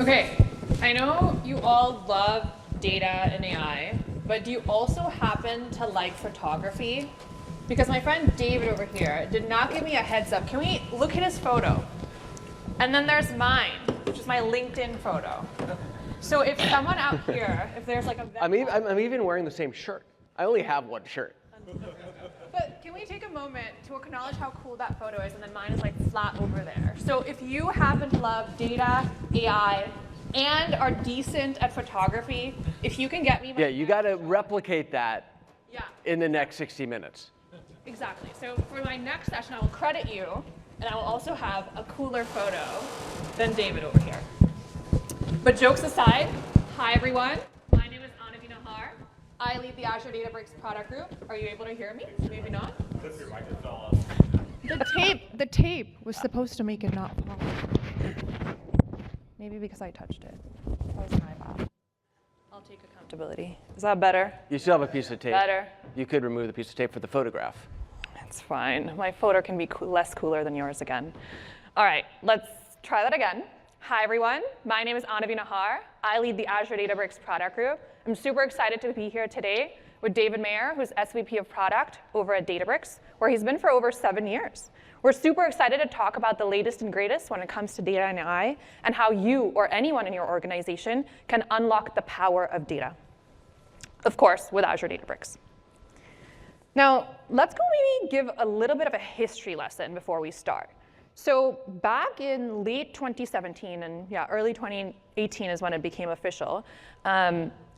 Okay, I know you all love data and AI, but do you also happen to like photography? Because my friend David over here did not give me a heads up. Can we look at his photo? And then there's mine, which is my LinkedIn photo. So if someone out here, if there's like a... I'm even wearing the same shirt. I only have one shirt. But can we take a moment to acknowledge how cool that photo is, and then mine is like flat over there. So if you happen to love data, AI, and are decent at photography, if you can get me my... Yeah, you got to replicate that in the next 60 minutes. Exactly. So for my next session, I will credit you, and I will also have a cooler photo than David over here. But jokes aside, hi everyone. My name is Anavi Nahar. I lead the Azure Databricks product group. Are you able to hear me? Maybe not. Your mic fell off. The tape was supposed to make it not fall. Maybe because I touched it. That was my bad. I'll take accountability. Is that better? You still have a piece of tape. Better. You could remove the piece of tape for the photograph. It's fine. My photo can be less cooler than yours again. All right, let's try that again. Hi, everyone. My name is Anavi Nahar. I lead the Azure Databricks product group. I'm super excited to be here today with David Meyer, who's SVP of Product over at Databricks, where he's been for over 7 years. We're super excited to talk about the latest and greatest when it comes to data and AI, and how you or anyone in your organization can unlock the power of data. Of course, with Azure Databricks. Now, let's go maybe give a little bit of a history lesson before we start. So back in late 2017 and early 2018 is when it became official,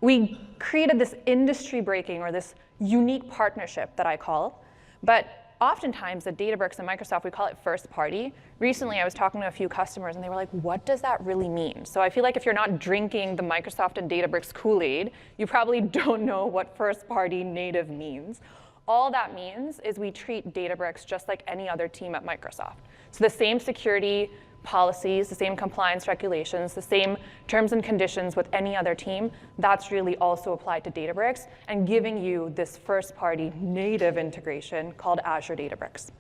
we created this industry-breaking or this unique partnership that I call. But oftentimes at Databricks and Microsoft, we call it first party. Recently, I was talking to a few customers, and they were like, what does that really mean? So I feel like if you're not drinking the Microsoft and Databricks Kool-Aid, you probably don't know what first party native means. All that means is we treat Databricks just like any other team at Microsoft. So the same security policies, the same compliance regulations, the same terms and conditions with any other team, that's really also applied to Databricks and giving you this first-party native integration called Azure Databricks.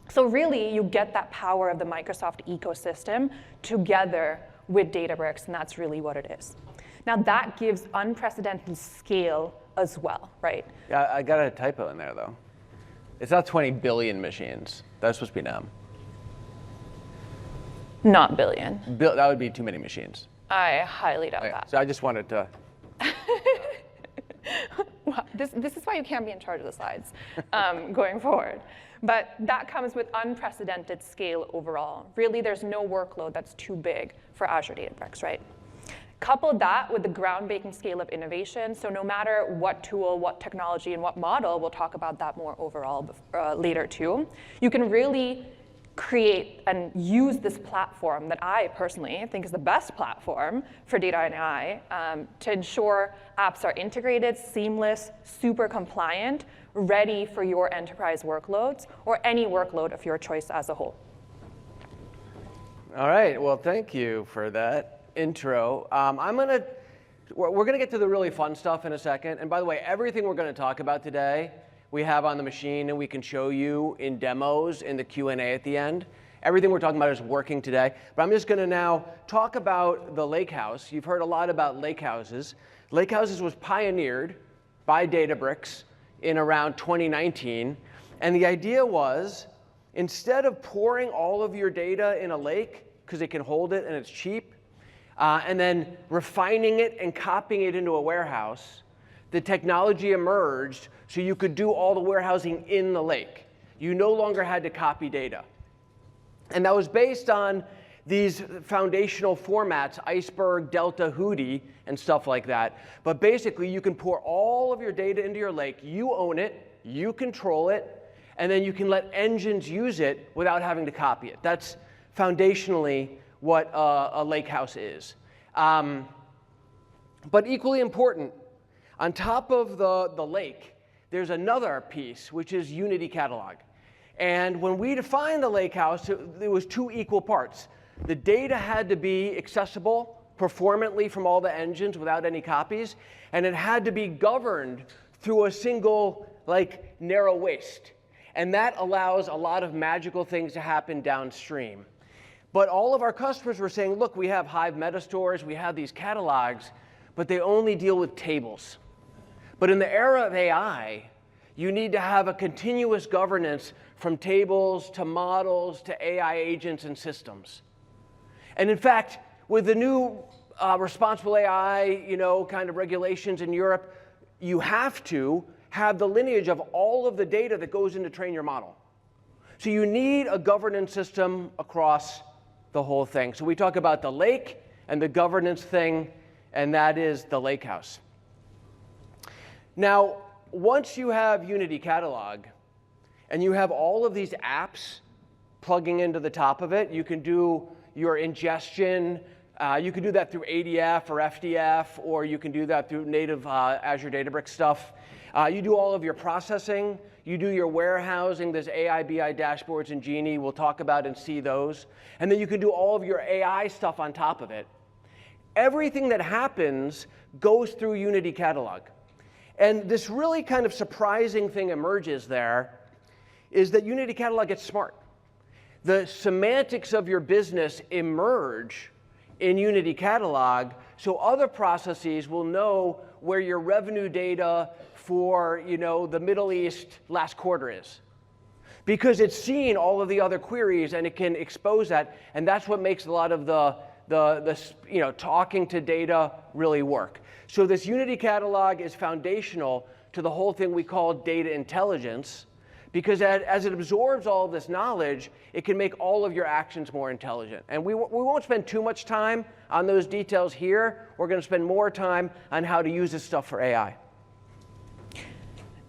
So really, you get that power of the Microsoft ecosystem together with Databricks, and that's really what it is. Now, that gives unprecedented scale as well, right? Yeah, I got a typo in there, though. It's not 20 billion machines. That's supposed to be NAM. Not billion. That would be too many machines. I highly doubt that. So I just wanted to... Well, this is why you can't be in charge of the slides going forward. But that comes with unprecedented scale overall. Really, there's no workload that's too big for Azure Databricks, right? Couple that with the groundbreaking scale of innovation. So no matter what tool, what technology, and what model, we'll talk about that more overall later too, you can really create and use this platform that I personally think is the best platform for data and AI to ensure apps are integrated, seamless, super compliant, ready for your enterprise workloads or any workload of your choice as a whole. All right, well, thank you for that intro. We're gonna get to the really fun stuff in a second. And by the way, everything we're gonna talk about today, we have on the machine and we can show you in demos in the Q&A at the end. Everything we're talking about is working today. But I'm just gonna now talk about the lakehouse. You've heard a lot about lakehouses. Lakehouses was pioneered by Databricks in around 2019. And the idea was, instead of pouring all of your data in a lake, because it can hold it and it's cheap, and then refining it and copying it into a warehouse, the technology emerged so you could do all the warehousing in the lake. You no longer had to copy data. And that was based on these foundational formats, Iceberg, Delta, Hootie, and stuff like that. But basically, you can pour all of your data into your lake. You own it, you control it, and then you can let engines use it without having to copy it. That's foundationally what a lakehouse is. But equally important, on top of the lake, there's another piece, which is Unity Catalog. And when we defined the lakehouse, there was two equal parts. The data had to be accessible performantly from all the engines without any copies, and it had to be governed through a single, narrow waist. And that allows a lot of magical things to happen downstream. But all of our customers were saying, look, we have Hive metastores, we have these catalogs, but they only deal with tables. But in the era of AI, you need to have a continuous governance from tables to models to AI agents and systems. And in fact, with the new responsible AI, kind of regulations in Europe, you have to have the lineage of all of the data that goes in to train your model. So you need a governance system across the whole thing. So we talk about the lake and the governance thing, and that is the lakehouse. Now, once you have Unity Catalog, and you have all of these apps plugging into the top of it, you can do your ingestion. You can do that through ADF or FDF, or you can do that through native Azure Databricks stuff. You do all of your processing. You do your warehousing. There's AI, BI dashboards in Genie. We'll talk about and see those. And then you can do all of your AI stuff on top of it. Everything that happens goes through Unity Catalog. And this really kind of surprising thing emerges there is that Unity Catalog gets smart. The semantics of your business emerge in Unity Catalog, so other processes will know where your revenue data for the Middle East last quarter is. Because it's seen all of the other queries and it can expose that, and that's what makes a lot of the talking to data really work. So this Unity Catalog is foundational to the whole thing we call data intelligence, because as it absorbs all of this knowledge, it can make all of your actions more intelligent. And we won't spend too much time on those details here. We're going to spend more time on how to use this stuff for AI.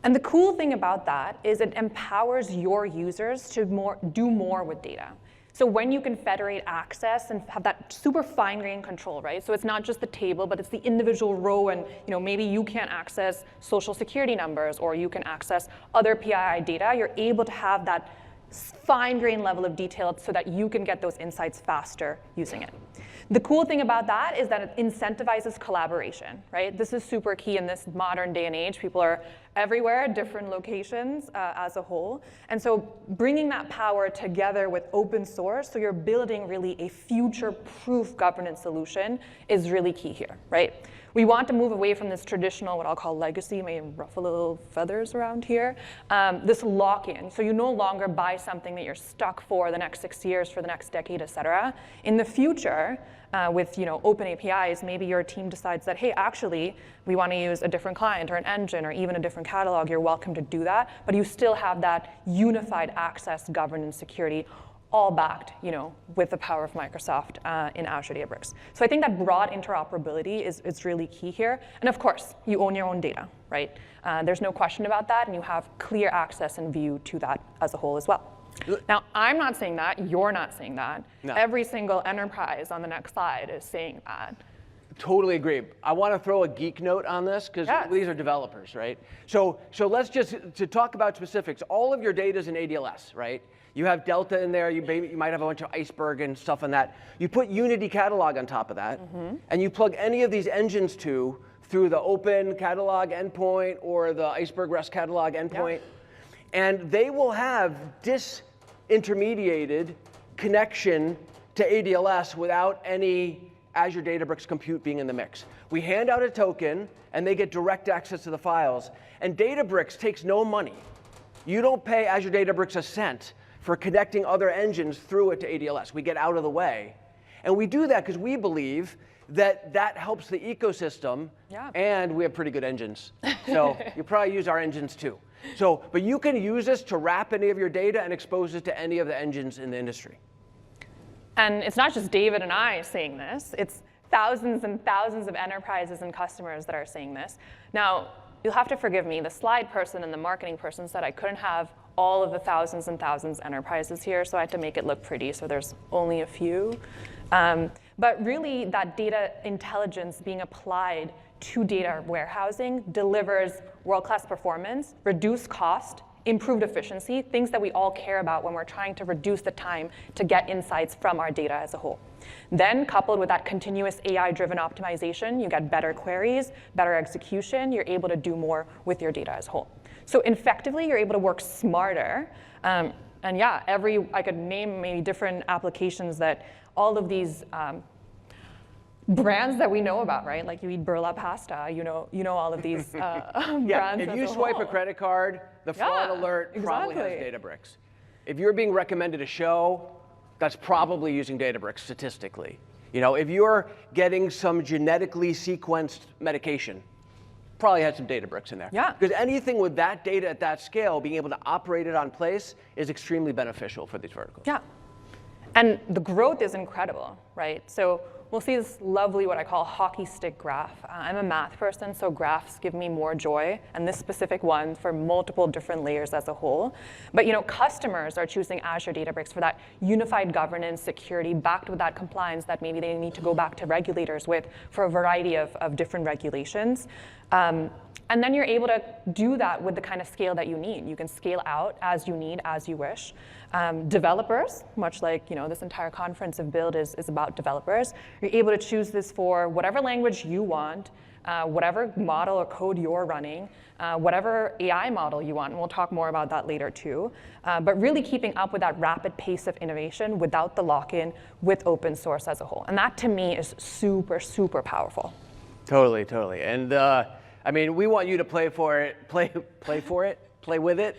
And the cool thing about that is it empowers your users to do more with data. So when you can federate access and have that super fine-grained control, right? So it's not just the table, but it's the individual row, and maybe you can't access social security numbers, or you can access other PII data. You're able to have that fine-grained level of detail so that you can get those insights faster using it. The cool thing about that is that it incentivizes collaboration, right? This is super key in this modern day and age. People are everywhere, different locations as a whole. And so bringing that power together with open source, so you're building really a future-proof governance solution, is really key here, right? We want to move away from this traditional, what I'll call legacy, may ruffle little feathers around here, this lock-in. So you no longer buy something that you're stuck for the next 6 years, for the next decade, et cetera. In the future, with open APIs, maybe your team decides that, hey, actually, we want to use a different client or an engine or even a different catalog. You're welcome to do that, but you still have that unified access, governance, security, all backed, with the power of Microsoft in Azure Databricks. So I think that broad interoperability is really key here. And of course, you own your own data, right? There's no question about that, and you have clear access and view to that as a whole as well. Now, I'm not saying that. You're not saying that. No. Every single enterprise on the next slide is saying that. Totally agree. I want to throw a geek note on this, because these are developers, right? So let's just, to talk about specifics, all of your data is in ADLS, right? You have Delta in there. You might have a bunch of Iceberg and stuff on that. You put Unity Catalog on top of that, and you plug any of these engines through the Open Catalog endpoint or the Iceberg REST Catalog endpoint, and they will have disintermediated connection to ADLS without any Azure Databricks compute being in the mix. We hand out a token, and they get direct access to the files. And Databricks takes no money. You don't pay Azure Databricks a cent for connecting other engines through it to ADLS. We get out of the way. And we do that because we believe that that helps the ecosystem, and we have pretty good engines. So you probably use our engines too. But you can use this to wrap any of your data and expose it to any of the engines in the industry. And it's not just David and I saying this. It's thousands and thousands of enterprises and customers that are saying this. Now, you'll have to forgive me. The slide person and the marketing person said I couldn't have all of the thousands and thousands of enterprises here, so I had to make it look pretty, so there's only a few. But really, that data intelligence being applied to data warehousing delivers world-class performance, reduced cost, improved efficiency, things that we all care about when we're trying to reduce the time to get insights from our data as a whole. Then, coupled with that continuous AI-driven optimization, you get better queries, better execution, you're able to do more with your data as a whole. So effectively, you're able to work smarter. And yeah, I could name maybe different applications that all of these brands that we know about, right? Like you eat 𝗬𝗲𝗀𝗀 pasta, you know all of these brands. Yeah, if you swipe a credit card, the fraud alert probably has Databricks. If you're being recommended a show, that's probably using Databricks statistically. You know, if you're getting some genetically sequenced medication, probably had some Databricks in there. Yeah. Because anything with that data at that scale, being able to operate it on place is extremely beneficial for these verticals. Yeah. And the growth is incredible, right? So we'll see this lovely, what I call hockey stick graph. I'm a math person, so graphs give me more joy, and this specific one for multiple different layers as a whole. But customers are choosing Azure Databricks for that unified governance, security, backed with that compliance that maybe they need to go back to regulators with for a variety of different regulations. And then you're able to do that with the kind of scale that you need. You can scale out as you need, as you wish. Developers, much like this entire conference of Build is about developers, you're able to choose this for whatever language you want, whatever model or code you're running, whatever AI model you want, and we'll talk more about that later too. But really keeping up with that rapid pace of innovation without the lock-in with open source as a whole. And that to me is super, super powerful. Totally, totally. And I mean, we want you to play with it,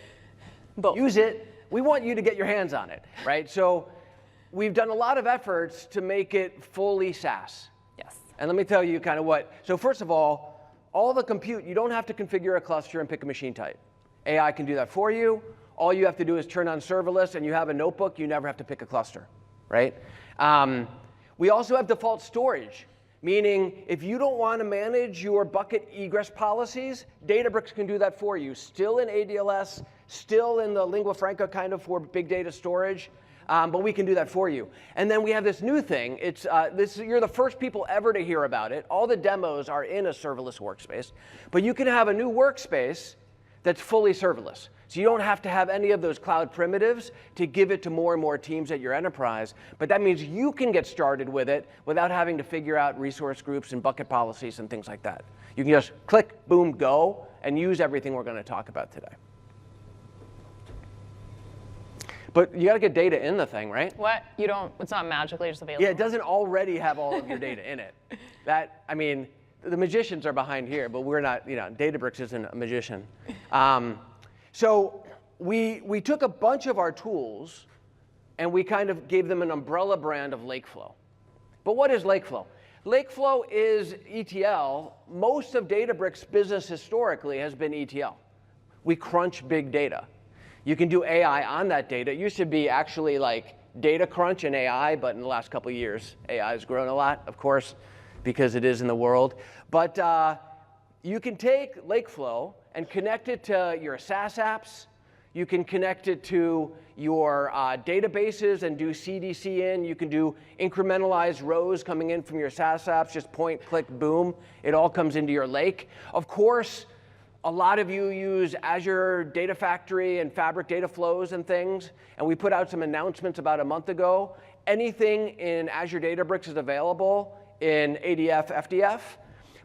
Both. use it. We want you to get your hands on it, right? So we've done a lot of efforts to make it fully SaaS. Yes. And let me tell you kind of what. So first of all the compute, you don't have to configure a cluster and pick a machine type. AI can do that for you. All you have to do is turn on serverless, and you have a notebook. You never have to pick a cluster, right? We also have default storage. Meaning, if you don't want to manage your bucket egress policies, Databricks can do that for you. Still in ADLS, still in the lingua franca kind of for big data storage, but we can do that for you. And then we have this new thing. You're the first people ever to hear about it. All the demos are in a serverless workspace, but you can have a new workspace that's fully serverless. So you don't have to have any of those cloud primitives to give it to more and more teams at your enterprise. But that means you can get started with it without having to figure out resource groups and bucket policies and things like that. You can just click, boom, go, and use everything we're going to talk about today. But you got to get data in the thing, right? What? It's not magically just available? Yeah, it doesn't already have all of your data in it. The magicians are behind here, but we're not, Databricks isn't a magician. So we took a bunch of our tools and we kind of gave them an umbrella brand of Lakeflow. But what is Lakeflow? Lakeflow is ETL. Most of Databricks' business historically has been ETL. We crunch big data. You can do AI on that data. It used to be actually like data crunch and AI, but in the last couple of years, AI has grown a lot, of course, because it is in the world. But you can take Lakeflow and connect it to your SaaS apps. You can connect it to your databases and do CDC in. You can do incrementalized rows coming in from your SaaS apps, just point, click, boom. It all comes into your lake. Of course, a lot of you use Azure Data Factory and Fabric Data Flows and things, and we put out some announcements about a month ago. Anything in Azure Databricks is available in ADF, FDF.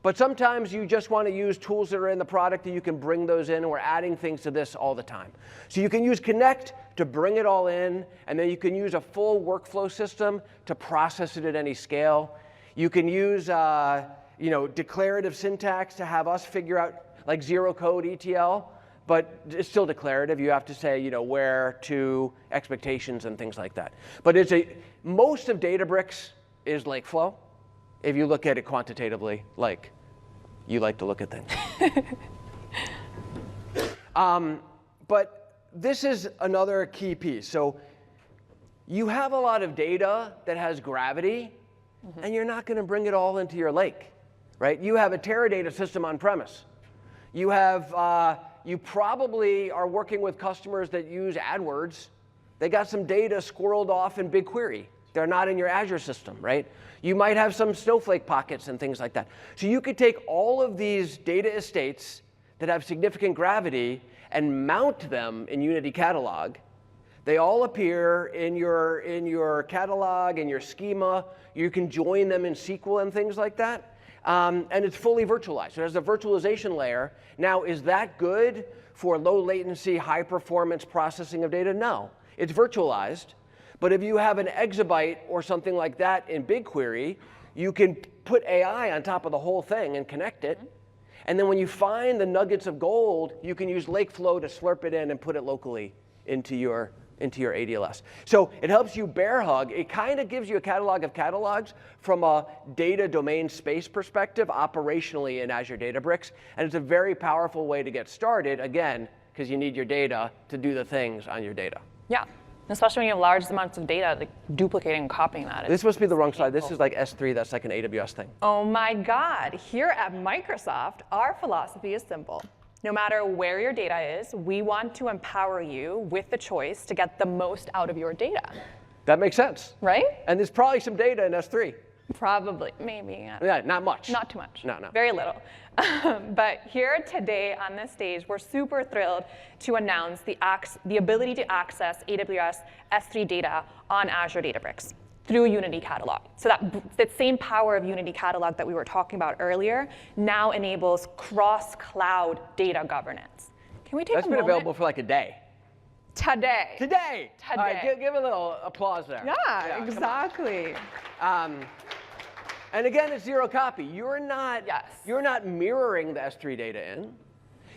But sometimes you just want to use tools that are in the product and you can bring those in, and we're adding things to this all the time. So you can use Connect to bring it all in, and then you can use a full workflow system to process it at any scale. You can use declarative syntax to have us figure out like zero code ETL, but it's still declarative. You have to say where to, expectations and things like that. But most of Databricks is Lakeflow. If you look at it quantitatively, like you like to look at things. But this is another key piece. So you have a lot of data that has gravity, and you're not going to bring it all into your lake, right? You have a Teradata system on premise. You probably are working with customers that use AdWords. They got some data squirreled off in BigQuery. They're not in your Azure system, right? You might have some Snowflake pockets and things like that. So you could take all of these data estates that have significant gravity and mount them in Unity Catalog. They all appear in your catalog, in your schema. You can join them in SQL and things like that. And it's fully virtualized. So it has a virtualization layer. Now, is that good for low latency, high performance processing of data? No. It's virtualized, but if you have an exabyte or something like that in BigQuery, you can put AI on top of the whole thing and connect it. And then when you find the nuggets of gold, you can use Lakeflow to slurp it in and put it locally into your ADLS. So it helps you bear hug. It kind of gives you a catalog of catalogs from a data domain space perspective operationally in Azure Databricks. And it's a very powerful way to get started, again, because you need your data to do the things on your data. Yeah, especially when you have large amounts of data, like duplicating and copying that. This must be the wrong slide. This is like S3. That's like an AWS thing. Oh my God. Here at Microsoft, our philosophy is simple. No matter where your data is, we want to empower you with the choice to get the most out of your data. That makes sense. Right? And there's probably some data in S3. Probably, maybe. Yeah, not much. Not too much. No. Very little. But here today on this stage, we're super thrilled to announce the ability to access AWS S3 data on Azure Databricks through Unity Catalog. So that same power of Unity Catalog that we were talking about earlier now enables cross-cloud data governance. Can we take That's a been moment? available for like a day. Today. Today. All right, give a little applause there. Yeah, exactly. And again, it's zero copy. You're not mirroring the S3 data in.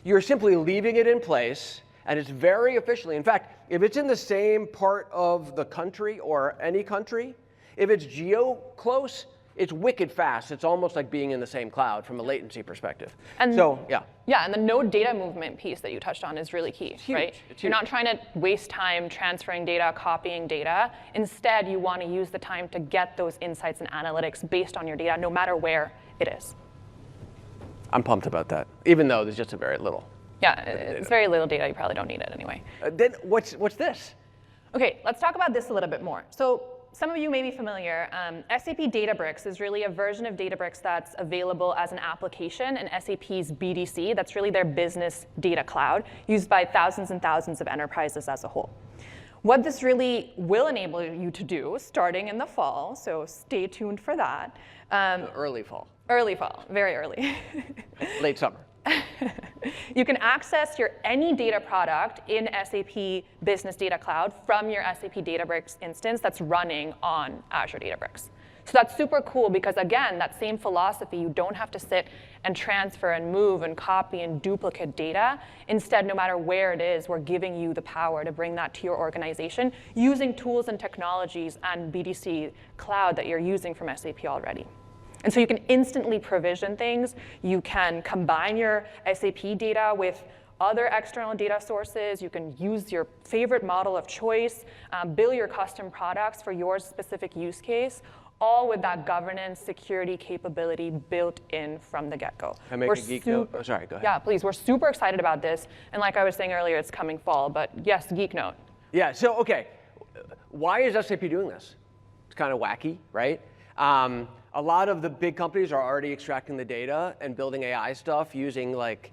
You're simply leaving it in place, and it's very efficiently. In fact, if it's in the same part of the country or any country, if it's geo-close, it's wicked fast. It's almost like being in the same cloud from a latency perspective. And so, yeah. Yeah, and the no data movement piece that you touched on is really key, It's huge. right? It's You're huge. not trying to waste time transferring data, copying data. Instead, you want to use the time to get those insights and analytics based on your data, no matter where it is. I'm pumped about that, even though there's just a very little. Yeah, it's very little data. You probably don't need it anyway. Then what's this? OK, let's talk about this a little bit more. So some of you may be familiar. SAP Databricks is really a version of Databricks that's available as an application in SAP's BDC. That's really their business data cloud, used by thousands and thousands of enterprises as a whole. What this really will enable you to do, starting in the fall, so stay tuned for that. Early fall. Early fall, very early. Late summer. You can access your any data product in SAP Business Data Cloud from your SAP Databricks instance that's running on Azure Databricks. So that's super cool because, again, that same philosophy, you don't have to sit and transfer and move and copy and duplicate data. Instead, no matter where it is, we're giving you the power to bring that to your organization using tools and technologies and BDC Cloud that you're using from SAP already. And so you can instantly provision things. You can combine your SAP data with other external data sources. You can use your favorite model of choice, build your custom products for your specific use case, all with that governance security capability built in from the get-go. Can I make a geek note? Oh, sorry, go ahead. Yeah, please. We're super excited about this. And like I was saying earlier, it's coming fall. But yes, geek note. Yeah, so OK, why is SAP doing this? It's kind of wacky, right? A lot of the big companies are already extracting the data and building AI stuff using like,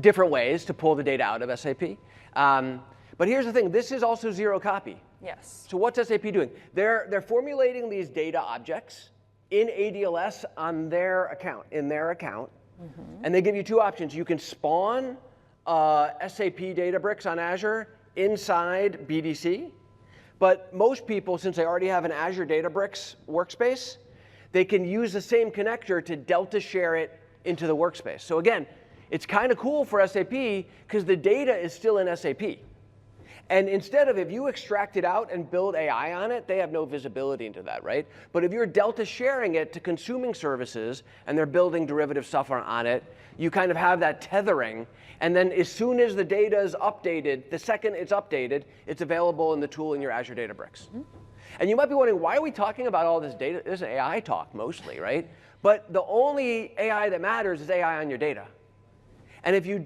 different ways to pull the data out of SAP. But here's the thing, this is also zero copy. Yes. So what's SAP doing? They're formulating these data objects in ADLS on their account, and they give you two options. You can spawn SAP Databricks on Azure inside BDC. But most people, since they already have an Azure Databricks workspace, they can use the same connector to Delta share it into the workspace. So again, it's kind of cool for SAP because the data is still in SAP. And instead of if you extract it out and build AI on it, they have no visibility into that, right? But if you're Delta sharing it to consuming services and they're building derivative stuff on it, you kind of have that tethering. And then as soon as the data is updated, the second it's updated, it's available in the tool in your Azure Databricks. Mm-hmm. And you might be wondering, why are we talking about all this data? This is AI talk mostly, right? But the only AI that matters is AI on your data. And if you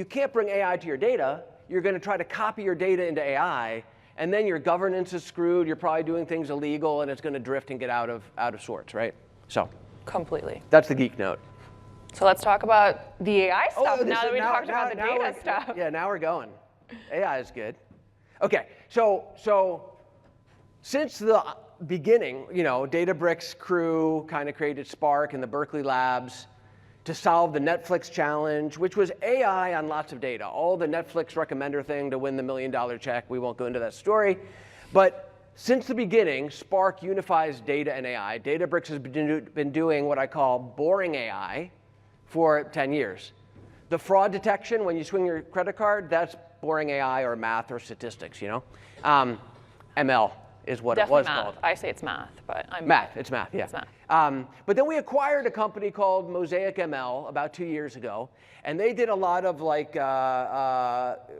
can't bring AI to your data, you're going to try to copy your data into AI, and then your governance is screwed. You're probably doing things illegal, and it's going to drift and get out of sorts, right? So completely. That's the geek note. So let's talk about the AI stuff now that we talked about the data stuff. Yeah, now we're going. AI is good. OK, so since the beginning, Databricks crew kind of created Spark in the Berkeley labs. to solve the Netflix challenge, which was AI on lots of data. All the Netflix recommender thing to win the $1 million check. We won't go into that story. But since the beginning, Spark unifies data and AI. Databricks has been doing what I call boring AI for 10 years. The fraud detection, when you swing your credit card, that's boring AI or math or statistics, you know? ML is what Definitely it was math. called. I say it's math, but I'm Math, it's math, yeah. It's math. But then we acquired a company called Mosaic ML about 2 years ago, and they did a lot of like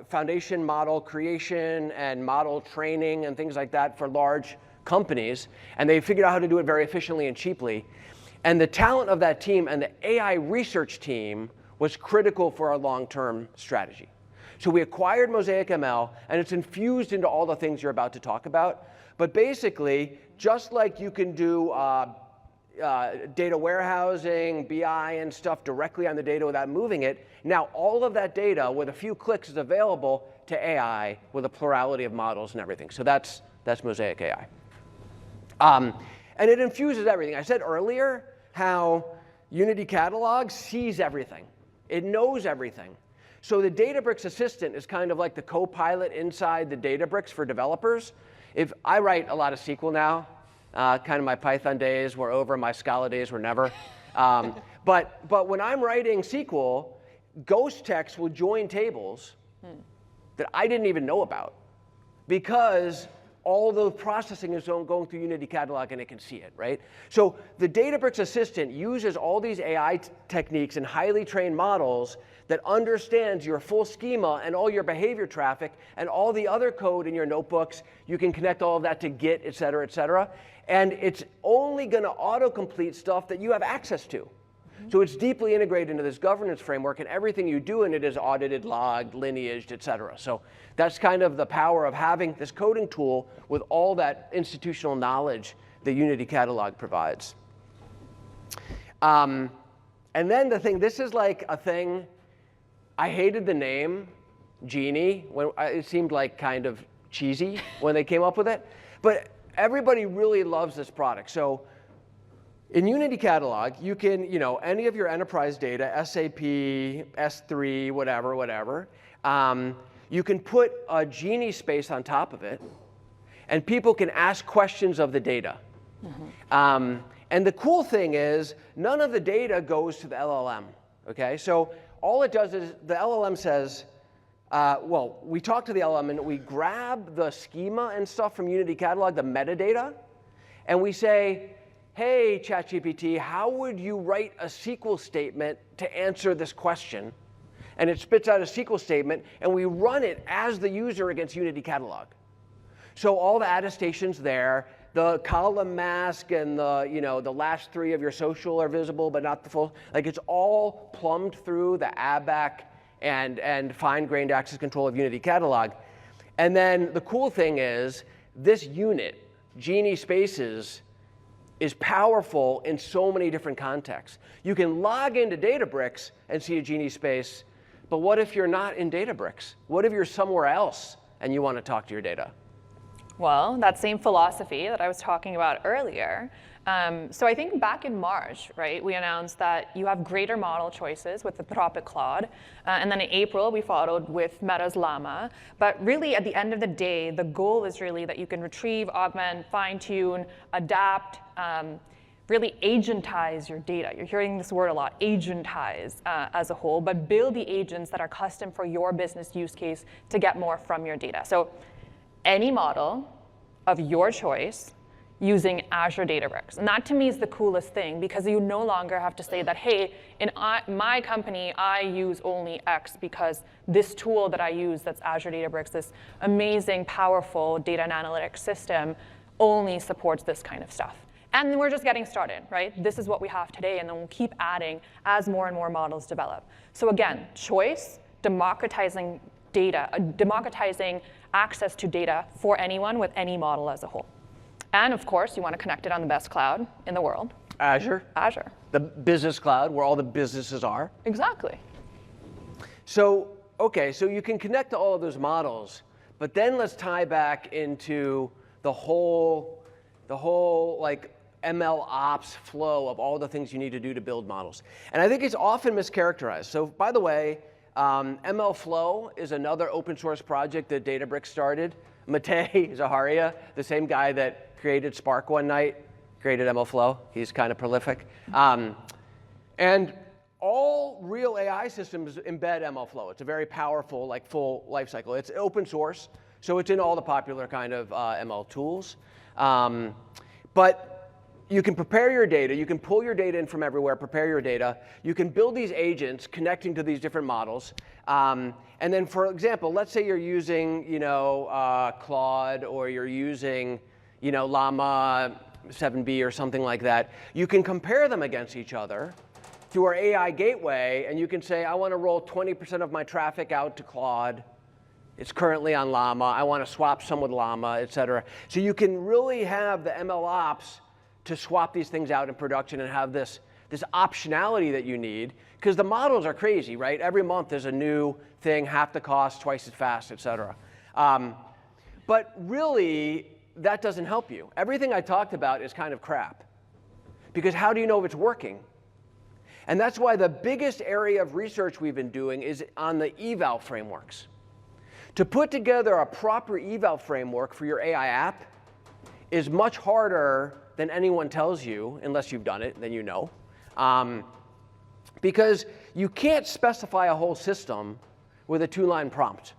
foundation model creation and model training and things like that for large companies, and they figured out how to do it very efficiently and cheaply. And the talent of that team and the AI research team was critical for our long-term strategy. So we acquired Mosaic ML, and it's infused into all the things you're about to talk about. But basically, just like you can do data warehousing, BI, and stuff directly on the data without moving it, now all of that data with a few clicks is available to AI with a plurality of models and everything. So that's Mosaic AI. And it infuses everything. I said earlier how Unity Catalog sees everything. It knows everything. So the Databricks assistant is kind of like the co-pilot inside the Databricks for developers. If I write a lot of SQL now, kind of my Python days were over, my Scala days were never. But when I'm writing SQL, ghost text will join tables that I didn't even know about because all the processing is going through Unity Catalog and it can see it, right? So the Databricks assistant uses all these AI techniques and highly trained models that understands your full schema and all your behavior traffic and all the other code in your notebooks. You can connect all of that to Git, et cetera, et cetera. And it's only going to autocomplete stuff that you have access to. So it's deeply integrated into this governance framework, and everything you do in it is audited, logged, lineaged, et cetera. So that's kind of the power of having this coding tool with all that institutional knowledge that Unity Catalog provides. And then the thing, this is like a thing, I hated the name Genie. When it seemed like kind of cheesy when they came up with it. But everybody really loves this product. So in Unity Catalog, you can, any of your enterprise data, SAP, S3, whatever, you can put a Genie space on top of it, and people can ask questions of the data. And the cool thing is, none of the data goes to the LLM, okay? So all it does is the LLM says, well, we talk to the LLM, and we grab the schema and stuff from Unity Catalog, the metadata, and we say, hey, ChatGPT, how would you write a SQL statement to answer this question? And it spits out a SQL statement, and we run it as the user against Unity Catalog. So all the attestations there, the column mask and the last three of your social are visible, but not the full. Like it's all plumbed through the ABAC and fine-grained access control of Unity Catalog. And then the cool thing is this unit, Genie Spaces, is powerful in so many different contexts. You can log into Databricks and see a Genie space, but what if you're not in Databricks? What if you're somewhere else and you want to talk to your data? Well, that same philosophy that I was talking about earlier. So I think back in March, right, we announced that you have greater model choices with Anthropic Claude. And then in April, we followed with Meta's Llama. But really, at the end of the day, the goal is really that you can retrieve, augment, fine-tune, adapt, really agentize your data. You're hearing this word a lot, agentize as a whole, but build the agents that are custom for your business use case to get more from your data. So any model of your choice using Azure Databricks. And that to me is the coolest thing because you no longer have to say that, hey, in my company, I use only X because this tool that I use that's Azure Databricks, this amazing, powerful data and analytics system only supports this kind of stuff. And we're just getting started, right? This is what we have today, and then we'll keep adding as more and more models develop. So again, choice, democratizing data, democratizing access to data for anyone with any model as a whole. And of course, you want to connect it on the best cloud in the world. Azure. Azure. The business cloud, where all the businesses are. Exactly. So, okay, so you can connect to all of those models, but then let's tie back into the whole like ML ops flow of all the things you need to do to build models. And I think it's often mischaracterized. So by the way, ML Flow is another open source project that Databricks started. 𝗦𝗽𝗲𝗀𝗀𝗶cie, the same guy that created Spark one night, created ML Flow. He's kind of prolific. And all real AI systems embed ML Flow. It's a very powerful, like full life cycle. It's open source, so it's in all the popular kind of ML tools. But you can prepare your data. You can pull your data in from everywhere, prepare your data. You can build these agents connecting to these different models. And then, for example, let's say you're using, Claude, or you're using, Llama 7B or something like that. You can compare them against each other through our AI gateway, and you can say, I want to roll 20% of my traffic out to Claude. It's currently on Llama. I want to swap some with Llama, et cetera. So you can really have the ML ops to swap these things out in production and have this optionality that you need, because the models are crazy, right? Every month there's a new thing, half the cost, twice as fast, et cetera. But really, that doesn't help you. Everything I talked about is kind of crap, because how do you know if it's working? And that's why the biggest area of research we've been doing is on the eval frameworks. To put together a proper eval framework for your AI app is much harder than anyone tells you, unless you've done it, then you know. Because you can't specify a whole system with a 2-line prompt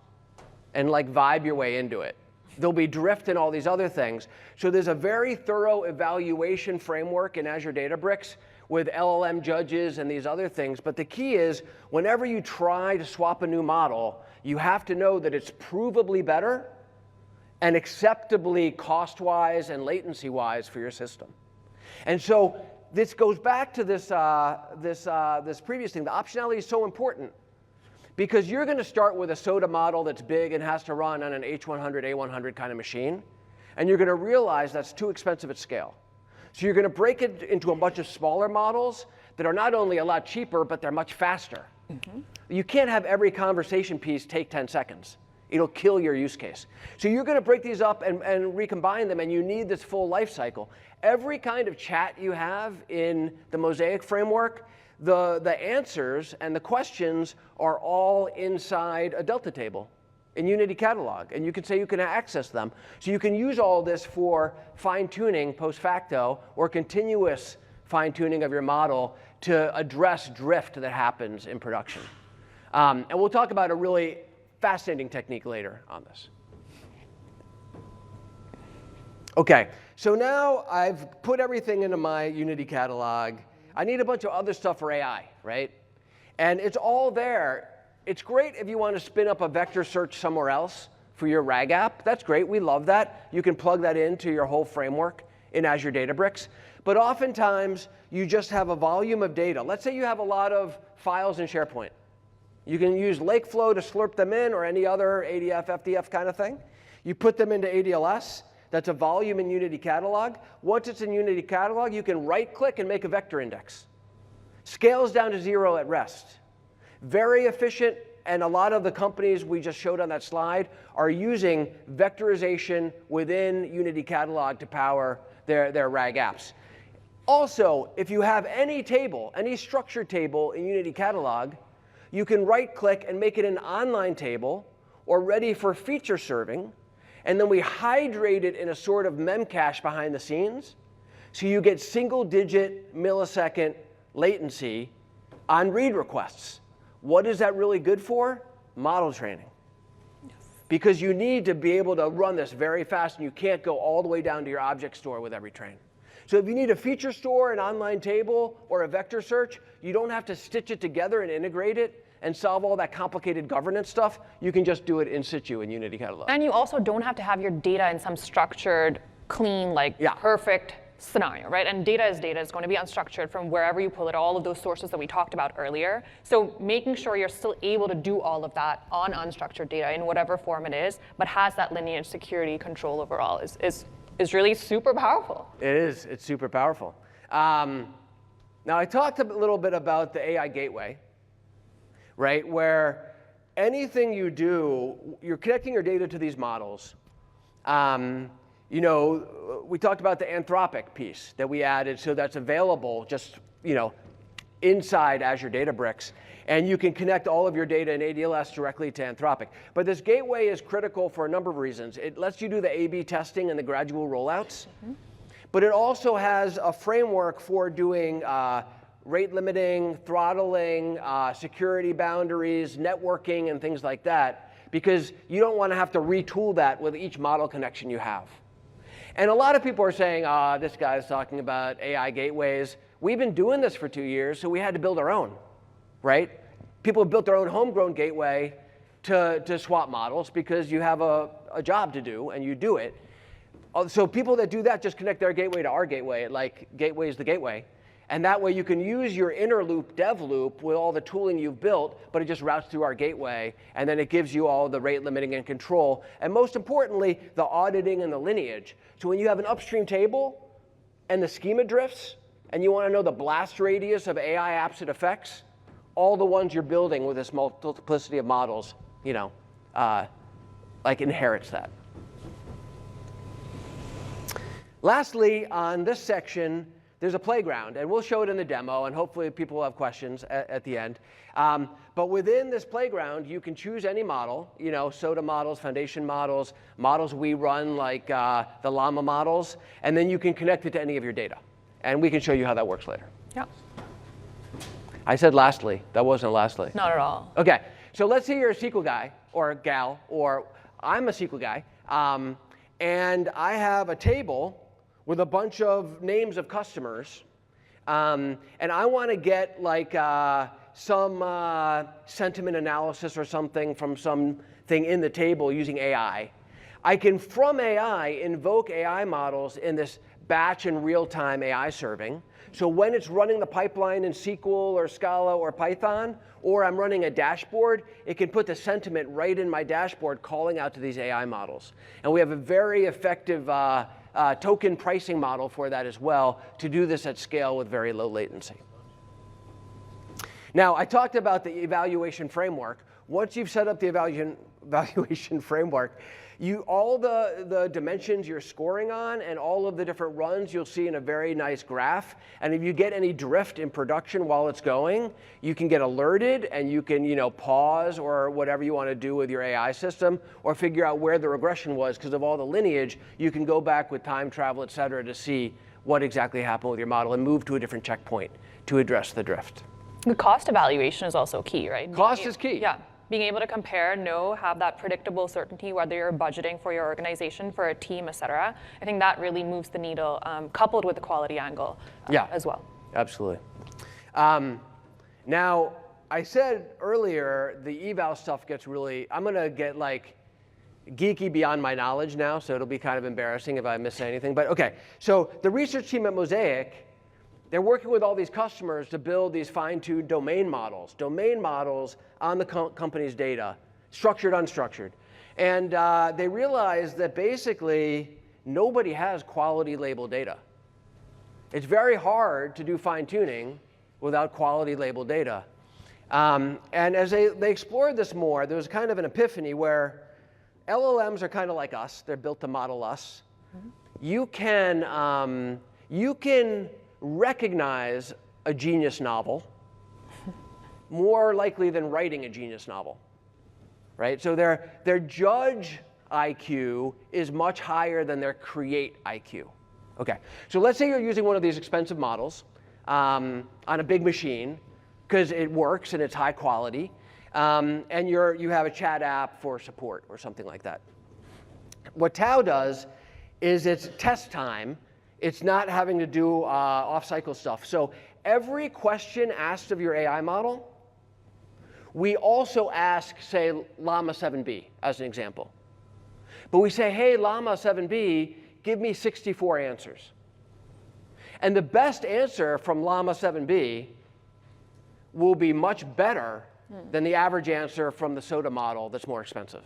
and like vibe your way into it. There'll be drift and all these other things. So there's a very thorough evaluation framework in Azure Databricks with LLM judges and these other things. But the key is, whenever you try to swap a new model, you have to know that it's provably better and acceptably cost-wise and latency-wise for your system. And so this goes back to this previous thing. The optionality is so important, because you're going to start with a SOTA model that's big and has to run on an H100, A100 kind of machine, and you're going to realize that's too expensive at scale. So you're going to break it into a bunch of smaller models that are not only a lot cheaper, but they're much faster. Mm-hmm. You can't have every conversation piece take 10 seconds. It'll kill your use case. So you're going to break these up and recombine them, and you need this full life cycle. Every kind of chat you have in the Mosaic framework, the answers and the questions are all inside a Delta table in Unity Catalog, and you can say you can access them. So you can use all this for fine-tuning post facto or continuous fine-tuning of your model to address drift that happens in production. And we'll talk about a really fascinating technique later on this. OK, so now I've put everything into my Unity catalog. I need a bunch of other stuff for AI, right? And it's all there. It's great if you want to spin up a vector search somewhere else for your RAG app. That's great. We love that. You can plug that into your whole framework in Azure Databricks. But oftentimes, you just have a volume of data. Let's say you have a lot of files in SharePoint. You can use Lakeflow to slurp them in, or any other ADF, FDF kind of thing. You put them into ADLS. That's a volume in Unity Catalog. Once it's in Unity Catalog, you can right-click and make a vector index. Scales down to 0 at rest. Very efficient, and a lot of the companies we just showed on that slide are using vectorization within Unity Catalog to power their RAG apps. Also, if you have any table, any structured table in Unity Catalog, you can right-click and make it an online table or ready for feature serving. And then we hydrate it in a sort of memcache behind the scenes. So you get single-digit millisecond latency on read requests. What is that really good for? Model training. Yes. Because you need to be able to run this very fast, and you can't go all the way down to your object store with every train. So if you need a feature store, an online table, or a vector search, you don't have to stitch it together and integrate it and solve all that complicated governance stuff. You can just do it in situ in Unity Catalog. And you also don't have to have your data in some structured, clean, perfect scenario, right? And data is going to be unstructured from wherever you pull it, all of those sources that we talked about earlier. So making sure you're still able to do all of that on unstructured data in whatever form it is, but has that lineage security control overall is really super powerful. It is. It's super powerful. Now, I talked a little bit about the AI Gateway, right, where anything you do, you're connecting your data to these models. You know, we talked about the Anthropic piece that we added, so that's available just, you know, inside Azure Databricks. And you can connect all of your data in ADLS directly to Anthropic. But this gateway is critical for a number of reasons. It lets you do the A/B testing and the gradual rollouts. But it also has a framework for doing rate limiting, throttling, security boundaries, networking, and things like that, because you don't want to have to retool that with each model connection you have. And a lot of people are saying, this guy's talking about AI gateways. We've been doing this for 2 years, so we had to build our own, right? People have built their own homegrown gateway to swap models because you have a job to do, and you do it. So people that do that just connect their gateway to our gateway, like Gateway is the gateway. And that way you can use your inner loop, dev loop, with all the tooling you've built, but it just routes through our gateway, and then it gives you all the rate limiting and control, and most importantly, the auditing and the lineage. So when you have an upstream table and the schema drifts, and you want to know the blast radius of AI apps it affects, all the ones you're building with this multiplicity of models, you know, like inherits that. Lastly, on this section, there's a playground, and we'll show it in the demo, and hopefully people will have questions at the end. But within this playground, you can choose any model, you know, SOTA models, foundation models, models we run like the Llama models, and then you can connect it to any of your data. And we can show you how that works later. Yeah. I said lastly. That wasn't lastly. Not at all. OK. So let's say you're a SQL guy or a gal, or I'm a SQL guy, and I have a table with a bunch of names of customers, and I want to get like some sentiment analysis or something from something in the table using AI. I can, from AI, invoke AI models in this batch and real-time AI serving. So when it's running the pipeline in SQL or Scala or Python, or I'm running a dashboard, it can put the sentiment right in my dashboard calling out to these AI models. And we have a very effective token pricing model for that as well to do this at scale with very low latency. Now, I talked about the evaluation framework. Once you've set up the evaluation framework, all the dimensions you're scoring on and all of the different runs you'll see in a very nice graph. And if you get any drift in production while it's going, you can get alerted, and you can, you know, pause or whatever you want to do with your AI system, or figure out where the regression was because of all the lineage. You can go back with time travel, et cetera, to see what exactly happened with your model and move to a different checkpoint to address the drift. The cost evaluation is also key, right? Cost is key. Yeah. Being able to compare, have that predictable certainty, whether you're budgeting for your organization, for a team, et cetera. I think that really moves the needle, coupled with the quality angle as well. Absolutely. Now, I said earlier, the eval stuff gets really, I'm going to get like geeky beyond my knowledge now, so it'll be kind of embarrassing if I miss anything. But OK, so the research team at Mosaic, they're working with all these customers to build these fine-tuned domain models on the company's data, structured, unstructured. And they realized that basically nobody has quality labeled data. It's very hard to do fine-tuning without quality labeled data. And as they explored this more, there was kind of an epiphany where LLMs are kind of like us. They're built to model us. You can recognize a genius novel more likely than writing a genius novel, right? So their judge IQ is much higher than their create IQ. OK, so let's say you're using one of these expensive models on a big machine because it works and it's high quality, and you have a chat app for support or something like that. What Tao does is it's test time. It's not having to do off-cycle stuff. So every question asked of your AI model, we also ask, say, Llama 7B as an example. But we say, hey, Llama 7B, give me 64 answers. And the best answer from Llama 7B will be much better than the average answer from the SOTA model that's more expensive.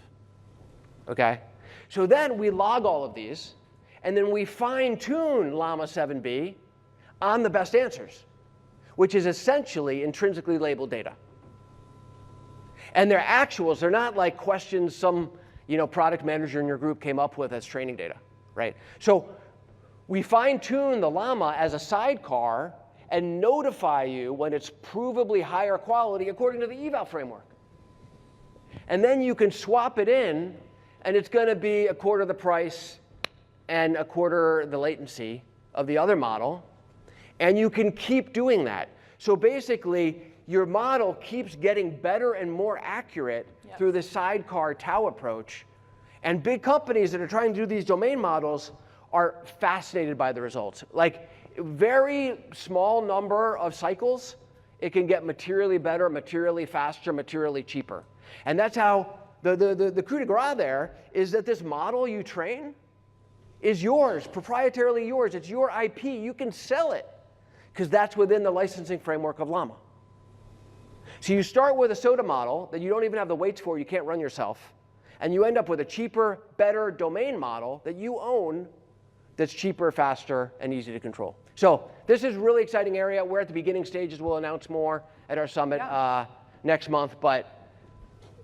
OK? So then we log all of these. And then we fine-tune Llama 7B on the best answers, which is essentially intrinsically labeled data. And they're actuals. They're not like questions some product manager in your group came up with as training data. right? So we fine-tune the llama as a sidecar and notify you when it's provably higher quality according to the eval framework. And then you can swap it in, and it's going to be a quarter the price and a quarter the latency of the other model. And you can keep doing that. So basically, your model keeps getting better and more accurate through the sidecar Tau approach. And big companies that are trying to do these domain models are fascinated by the results. Like, very small number of cycles, it can get materially better, materially faster, materially cheaper. And that's how the coup de grace there is that this model you train is yours, proprietarily yours. It's your IP. You can sell it because that's within the licensing framework of Llama. So you start with a SOTA model that you don't even have the weights for, you can't run yourself. And you end up with a cheaper, better domain model that you own that's cheaper, faster, and easy to control. So this is a really exciting area. We're at the beginning stages. We'll announce more at our summit next month. But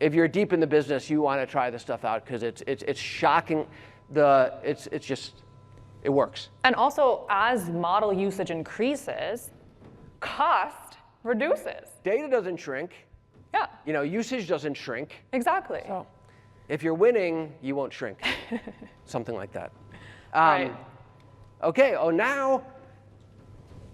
if you're deep in the business, you want to try this stuff out because it's shocking. It works. And also, as model usage increases, cost reduces. Data doesn't shrink. Yeah. You know, usage doesn't shrink. Exactly. So if you're winning, you won't shrink. Something like that. Right. OK, now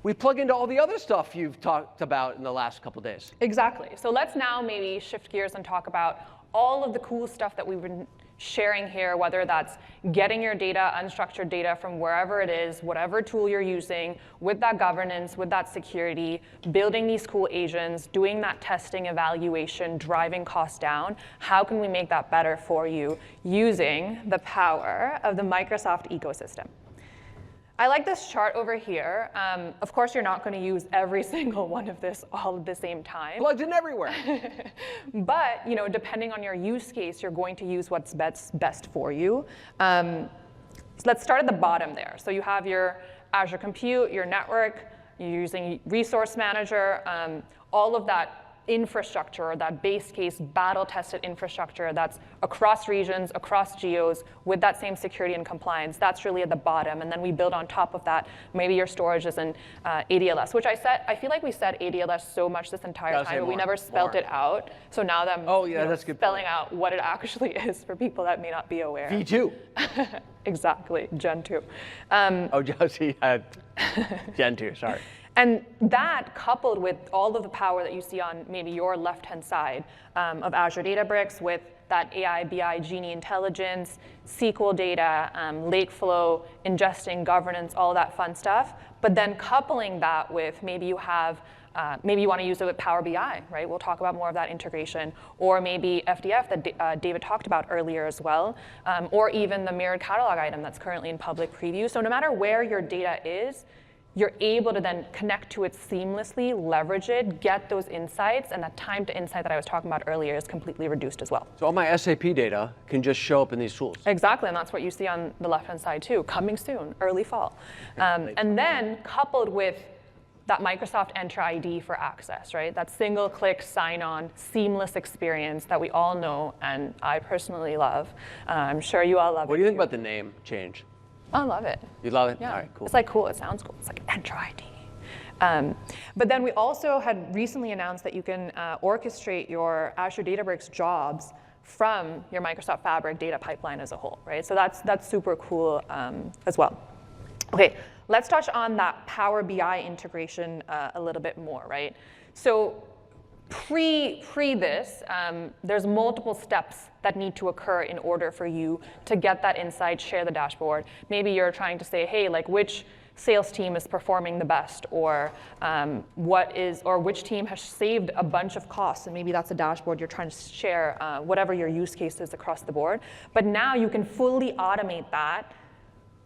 we plug into all the other stuff you've talked about in the last couple of days. Exactly. So let's now maybe shift gears and talk about all of the cool stuff that we've been sharing here, whether that's getting your data, unstructured data from wherever it is, whatever tool you're using, with that governance, with that security, building these cool agents, doing that testing, evaluation, driving costs down. How can we make that better for you using the power of the Microsoft ecosystem? I like this chart over here. Of course, you're not going to use every single one of this all at the same time. Plugged in everywhere. But depending on your use case, you're going to use what's best for you. So let's start at the bottom there. So you have your Azure Compute, your network, you're using Resource Manager, all of that infrastructure, that base case, battle-tested infrastructure that's across regions, across geos, with that same security and compliance. That's really at the bottom. And then we build on top of that. Maybe your storage is in ADLS, which I feel like we said ADLS so much this entire time, but we never spelled it out. So now that I'm that's good spelling out what it actually is for people that may not be aware. V2. Exactly, Gen 2. Josie had Gen 2, sorry. And that, coupled with all of the power that you see on maybe your left-hand side of Azure Databricks with that AI, BI, Genie intelligence, SQL data, Lakeflow, ingesting, governance, all that fun stuff. But then coupling that with maybe you have, maybe you want to use it with Power BI, right? We'll talk about more of that integration. Or maybe FDF that David talked about earlier as well. Or even the mirrored catalog item that's currently in public preview. So no matter where your data is, you're able to then connect to it seamlessly, leverage it, get those insights, and that time to insight that I was talking about earlier is completely reduced as well. So all my SAP data can just show up in these tools. Exactly, and that's what you see on the left-hand side too, coming soon, early fall. And then coupled with that Microsoft Enter ID for access, right? That single-click sign-on, seamless experience that we all know, and I personally love. I'm sure you all love it. What do you think about the name change? I love it. You love it? Yeah. All right, cool. It's like cool. It sounds cool. It's like Enter ID. But then we also had recently announced that you can orchestrate your Azure Databricks jobs from your Microsoft Fabric data pipeline as a whole, right? So that's super cool as well. OK, let's touch on that Power BI integration a little bit more, right? So pre this, there's multiple steps that need to occur in order for you to get that insight, share the dashboard. Maybe you're trying to say, hey, like which sales team is performing the best, or which team has saved a bunch of costs, and maybe that's a dashboard you're trying to share, whatever your use case is across the board. But now you can fully automate that.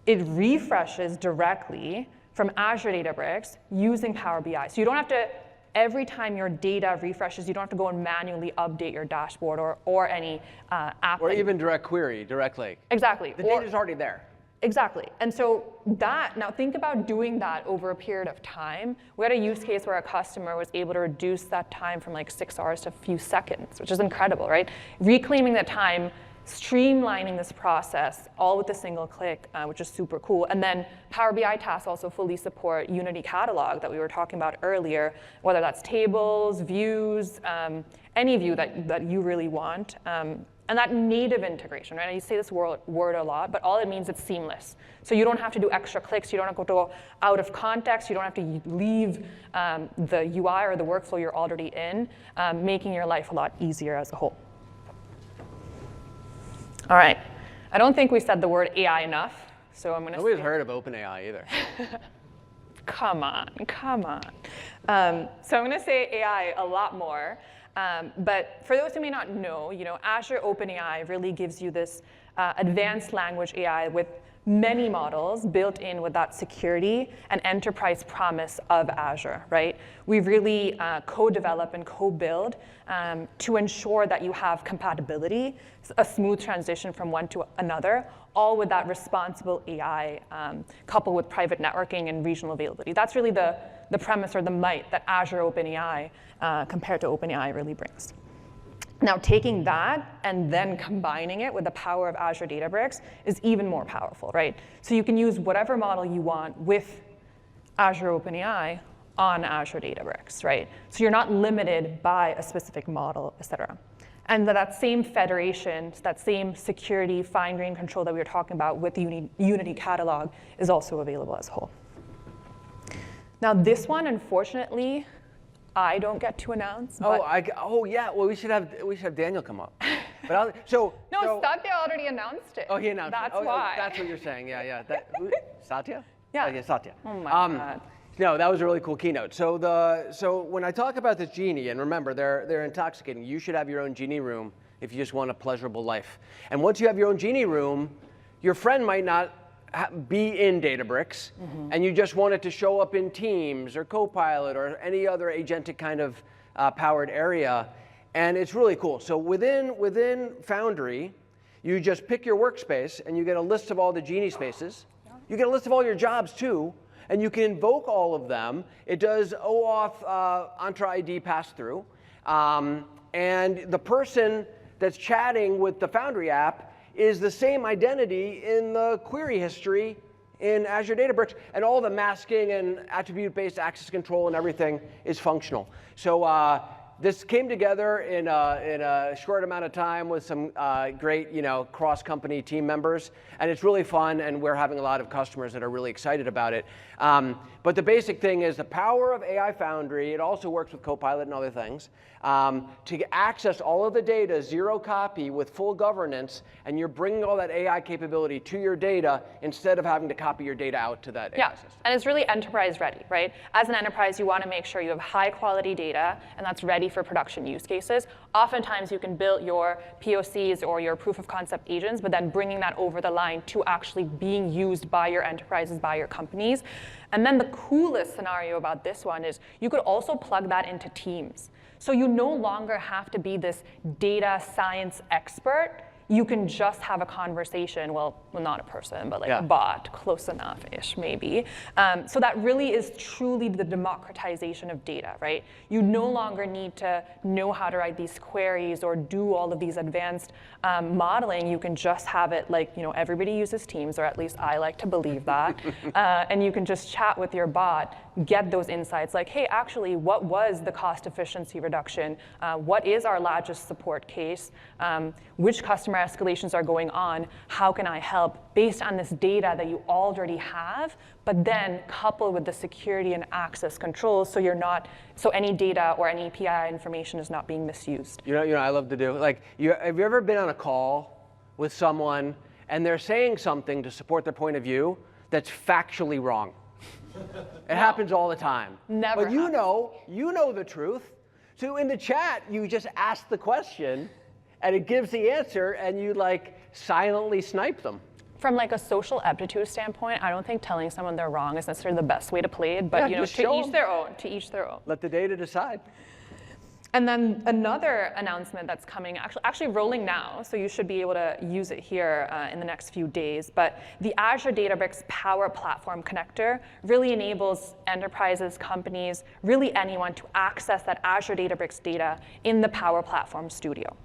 It refreshes directly from Azure Databricks using Power BI. So you don't have to, every time your data refreshes, you don't have to go and manually update your dashboard or any app. Or even direct query, direct lake. Exactly. The data's already there. Exactly. And so now think about doing that over a period of time. We had a use case where a customer was able to reduce that time from like 6 hours to a few seconds, which is incredible, right? Reclaiming that time streamlining this process all with a single click, which is super cool. And then Power BI tasks also fully support Unity Catalog that we were talking about earlier, whether that's tables, views, any view that you really want. And that native integration, right? I say this word a lot, but all it means it's seamless. So you don't have to do extra clicks. You don't have to go out of context. You don't have to leave the UI or the workflow you're already in, making your life a lot easier as a whole. All right. I don't think we said the word AI enough, so I'm going to Nobody's heard of OpenAI either. Come on, come on. So I'm going to say AI a lot more. But for those who may not know, Azure OpenAI really gives you this advanced language AI with many models built in with that security and enterprise promise of Azure, right? We really co-develop and co-build to ensure that you have compatibility, a smooth transition from one to another, all with that responsible AI coupled with private networking and regional availability. That's really the premise or the might that Azure OpenAI compared to OpenAI really brings. Now, taking that and then combining it with the power of Azure Databricks is even more powerful, right? So you can use whatever model you want with Azure OpenAI on Azure Databricks, right? So you're not limited by a specific model, et cetera. And that same federation, that same security, fine-grained control that we were talking about with the Unity Catalog is also available as a whole. Now, this one, unfortunately, I don't get to announce. Oh yeah. Well, we should have Daniel come up. But Satya already announced it. Oh, he announced That's it. why. That's what you're saying. Yeah. Satya? Yeah. Oh, yeah, Satya. Oh my God. No, that was a really cool keynote. So when I talk about this genie, and remember, they're intoxicating. You should have your own genie room if you just want a pleasurable life. And once you have your own genie room, your friend might not be in Databricks, and you just want it to show up in Teams or Copilot or any other agentic kind of powered area. And it's really cool. So within Foundry, you just pick your workspace, and you get a list of all the genie spaces. You get a list of all your jobs, too. And you can invoke all of them. It does OAuth Entra ID pass-through. And the person that's chatting with the Foundry app is the same identity in the query history in Azure Databricks. And all the masking and attribute-based access control and everything is functional. So this came together in a short amount of time with some great cross-company team members. And it's really fun, and we're having a lot of customers that are really excited about it. But the basic thing is the power of AI Foundry. It also works with Copilot and other things. To access all of the data, zero copy with full governance, and you're bringing all that AI capability to your data instead of having to copy your data out to that AI system. And it's really enterprise ready, right? As an enterprise, you want to make sure you have high quality data, and that's ready for production use cases. Oftentimes, you can build your POCs or your proof of concept agents, but then bringing that over the line to actually being used by your enterprises, by your companies. And then the coolest scenario about this one is you could also plug that into Teams. So you no longer have to be this data science expert. You can just have a conversation, well not a person, but like a bot, close enough-ish maybe. So that really is truly the democratization of data, right? You no longer need to know how to write these queries or do all of these advanced modeling. You can just have it like, everybody uses Teams, or at least I like to believe that. And you can just chat with your bot, get those insights like, hey, actually, what was the cost efficiency reduction? What is our largest support case? Which customer escalations are going on? How can I help based on this data that you already have, but then coupled with the security and access controls so any data or any PII information is not being misused. I love to do, have you ever been on a call with someone and they're saying something to support their point of view that's factually wrong? It happens all the time. Never. But you know the truth. So in the chat, you just ask the question, and it gives the answer, and you silently snipe them. From a social aptitude standpoint, I don't think telling someone they're wrong is necessarily the best way to play it, but to each their own. To each their own. Let the data decide. And then another announcement that's coming, actually rolling now, so you should be able to use it here in the next few days, but the Azure Databricks Power Platform Connector really enables enterprises, companies, really anyone to access that Azure Databricks data in the Power Platform Studio.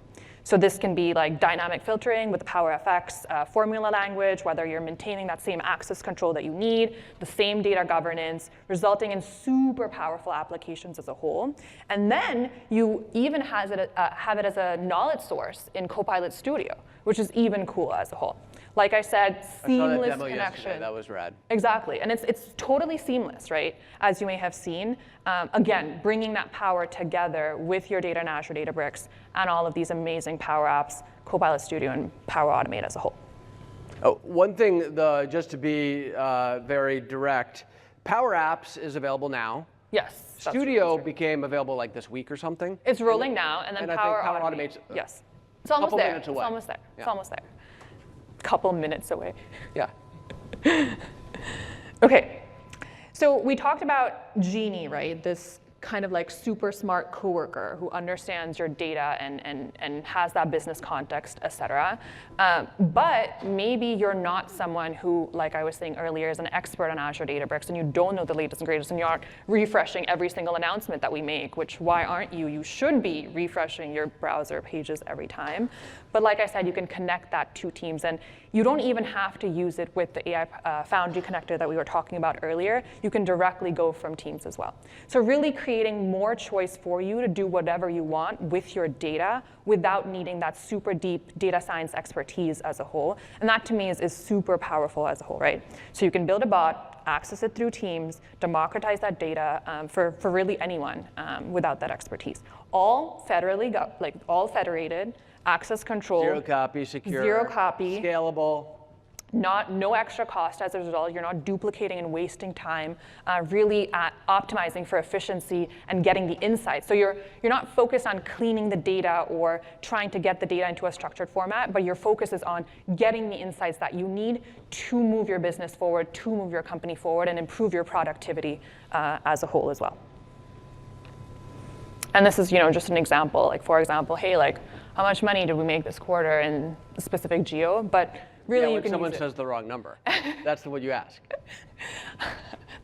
So this can be like dynamic filtering with the PowerFX formula language, whether you're maintaining that same access control that you need, the same data governance, resulting in super powerful applications as a whole. And then you even have it as a knowledge source in Copilot Studio, which is even cooler as a whole. Like I said, seamless I saw that demo connection. Yesterday. That was rad. Exactly, and it's totally seamless, right? As you may have seen. Again, bringing that power together with your data in Azure Databricks and all of these amazing Power Apps, Copilot Studio, and Power Automate as a whole. Oh, one thing, just to be very direct, Power Apps is available now. Yes. Studio became available like this week or something. It's rolling now, and then Power I think Power Automate. Automate's Yes. It's almost couple there. minutes away. It's almost there. Yeah. It's almost there. Couple minutes away. Yeah. Okay, so we talked about Genie, right? This kind of like super smart coworker who understands your data and has that business context, et cetera. But maybe you're not someone who, like I was saying earlier, is an expert on Azure Databricks, and you don't know the latest and greatest, and you aren't refreshing every single announcement that we make, which why aren't you? You should be refreshing your browser pages every time. But like I said, you can connect that to Teams, and you don't even have to use it with the AI Foundry connector that we were talking about earlier. You can directly go from Teams as well. So really creating more choice for you to do whatever you want with your data without needing that super deep data science expertise as a whole. And that to me is super powerful as a whole, right? So you can build a bot, access it through Teams, democratize that data for really anyone without that expertise. All all federated, access control. Zero copy, secure. Zero copy. Scalable. No extra cost as a result. You're not duplicating and wasting time, really optimizing for efficiency and getting the insights. So you're not focused on cleaning the data or trying to get the data into a structured format, but your focus is on getting the insights that you need to move your business forward, to move your company forward, and improve your productivity as a whole as well. And this is just an example. Like for example, hey, like how much money did we make this quarter in a specific geo? But really, yeah, you can someone use says the wrong number. That's what you ask.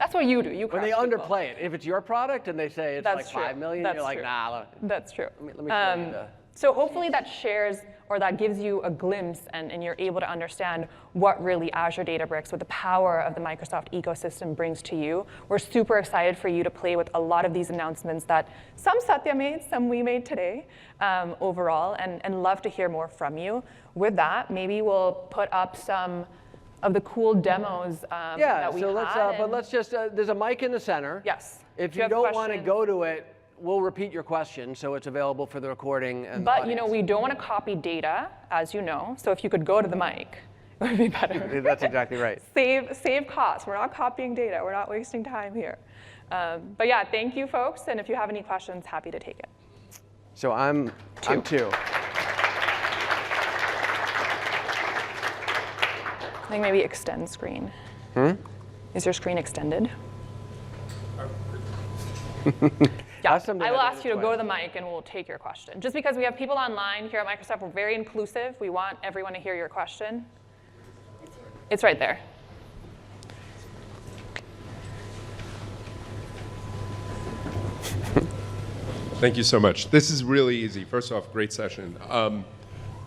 That's what you do. You when they people. underplay it. If it's your product and they say it's That's like 5 million, That's you're like, true. nah. That's true. Let me show you the. So hopefully that shares or that gives you a glimpse and you're able to understand what really Azure Databricks with the power of the Microsoft ecosystem brings to you. We're super excited for you to play with a lot of these announcements that some Satya made, some we made today overall, and love to hear more from you. With that, maybe we'll put up some of the cool demos that we had. But let's just, there's a mic in the center. Yes. If you don't want to go to it, we'll repeat your question so it's available for the recording. And but we don't want to copy data, as you know. So if you could go to the mic, it would be better. That's exactly right. Save costs. We're not copying data. We're not wasting time here. But yeah, thank you, folks. And if you have any questions, happy to take it. So I'm two. I think maybe extend screen. Is your screen extended? Yeah, I will ask you to go to the mic and we'll take your question. Just because we have people online here at Microsoft, we're very inclusive. We want everyone to hear your question. It's right there. Thank you so much. This is really easy. First off, great session.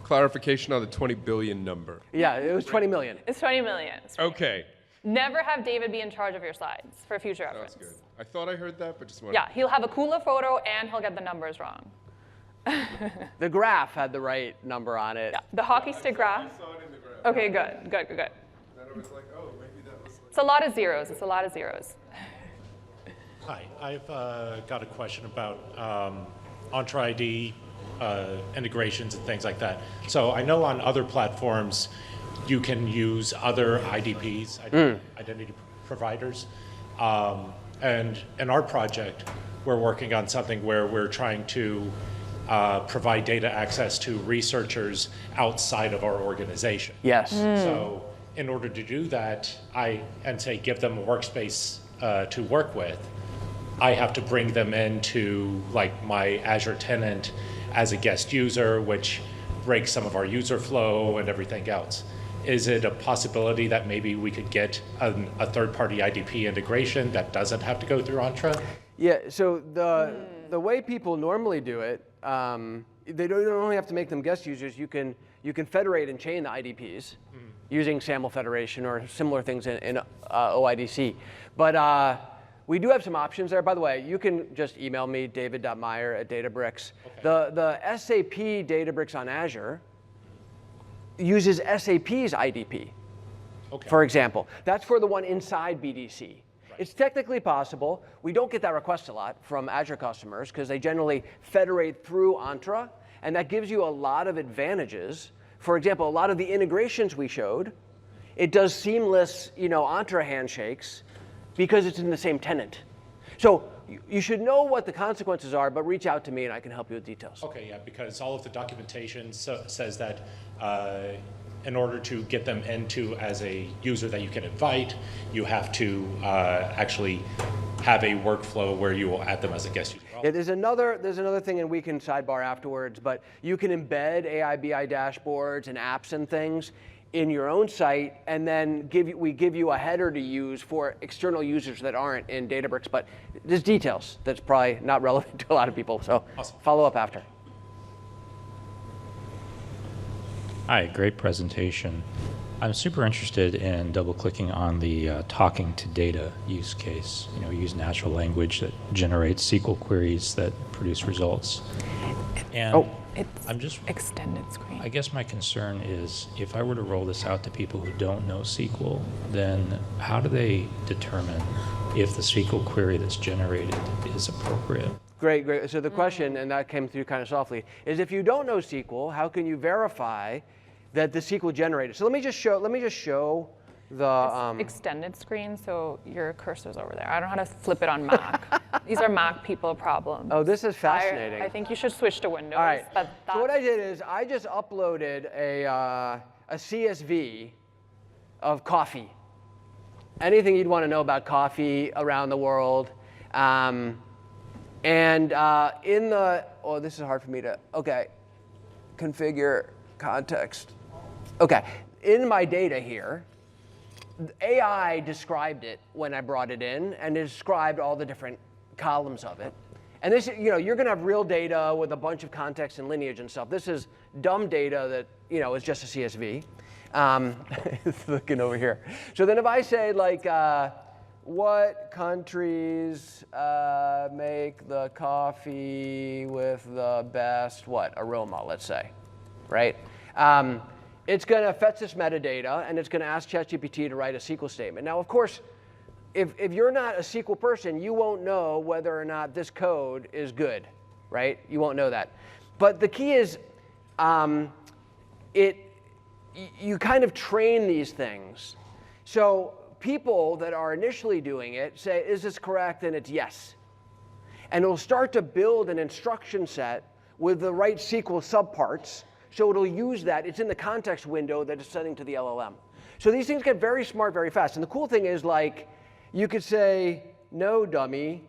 Clarification on the 20 billion number. Yeah, it was 20 million. It's 20 million. Okay. Never have David be in charge of your slides for future reference. That's good. I thought I heard that, but just wanted. Yeah, he'll have a cooler photo and he'll get the numbers wrong. The graph had the right number on it. Yeah, the hockey stick graph. I saw it in the graph. Okay, good. Then I was like, oh, maybe that was like. It's a lot of zeros. It's a lot of zeros. Hi, I've got a question about Entre ID integrations and things like that. So I know on other platforms you can use other IDPs, identity providers. And in our project, we're working on something where we're trying to provide data access to researchers outside of our organization. Yes. So in order to do that, give them a workspace to work with, I have to bring them into like my Azure tenant as a guest user, which breaks some of our user flow and everything else. Is it a possibility that maybe we could get a third-party IDP integration that doesn't have to go through Entre? Yeah, so the way people normally do it they don't only have to make them guest users. You can federate and chain the IDPs using SAML federation or similar things in OIDC. But we do have some options there. By the way, you can just email me, david.meyer@Databricks. Okay. The SAP Databricks on Azure uses SAP's IDP, for example. That's for the one inside BDC. Right. It's technically possible. We don't get that request a lot from Azure customers because they generally federate through Entre, and that gives you a lot of advantages. For example, a lot of the integrations we showed, it does seamless, Entre handshakes because it's in the same tenant. So you should know what the consequences are, but reach out to me and I can help you with details. Okay, yeah, because all of the documentation says that in order to get them into as a user that you can invite, you have to actually have a workflow where you will add them as a guest user. Yeah, there's another thing, and we can sidebar afterwards, but you can embed AI BI dashboards and apps and things in your own site, and then we give you a header to use for external users that aren't in Databricks. But there's details that's probably not relevant to a lot of people, so awesome. Follow up after. Hi, great presentation. I'm super interested in double-clicking on the talking to data use case. We use natural language that generates SQL queries that produce results. And It's extended screen. I guess my concern is if I were to roll this out to people who don't know SQL, then how do they determine if the SQL query that's generated is appropriate? Great. So the question, and that came through kind of softly, is if you don't know SQL, how can you verify that the SQL generated? So let me just show the extended screen, so your cursor's over there. I don't know how to flip it on Mac. These are Mac people problems. Oh, this is fascinating. I think you should switch to Windows. All right. But So what I did is I just uploaded a CSV of coffee. Anything you'd want to know about coffee around the world. In the, this is hard for me to, configure context. In my data here, AI described it when I brought it in, and it described all the different columns of it. And this, you're going to have real data with a bunch of context and lineage and stuff. This is dumb data that, is just a CSV. Looking over here. So then if I say, what countries make the coffee with the best, aroma, let's say, right? It's going to fetch this metadata, and it's going to ask ChatGPT to write a SQL statement. Now, of course, if you're not a SQL person, you won't know whether or not this code is good, right? You won't know that. But the key is you kind of train these things. So people that are initially doing it say, is this correct? And it's yes. And it'll start to build an instruction set with the right SQL subparts. So it'll use that. It's in the context window that it's sending to the LLM. So these things get very smart very fast. And the cool thing is, you could say, no, dummy,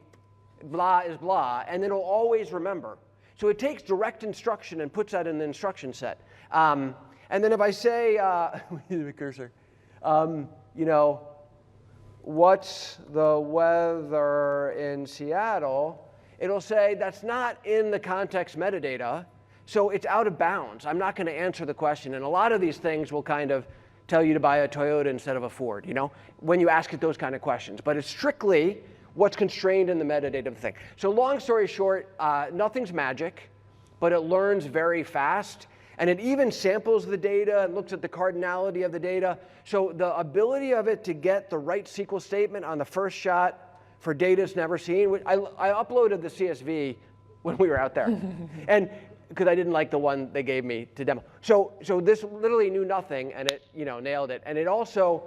blah is blah, and then it'll always remember. So it takes direct instruction and puts that in the instruction set. And then if I say, the cursor, what's the weather in Seattle? It'll say, that's not in the context metadata. So it's out of bounds. I'm not going to answer the question. And a lot of these things will kind of tell you to buy a Toyota instead of a Ford, when you ask it those kind of questions. But it's strictly what's constrained in the metadata of the thing. So long story short, nothing's magic, but it learns very fast. And it even samples the data and looks at the cardinality of the data. So the ability of it to get the right SQL statement on the first shot for data it's never seen. I uploaded the CSV when we were out there. And because I didn't like the one they gave me to demo. So this literally knew nothing, and it nailed it. And it also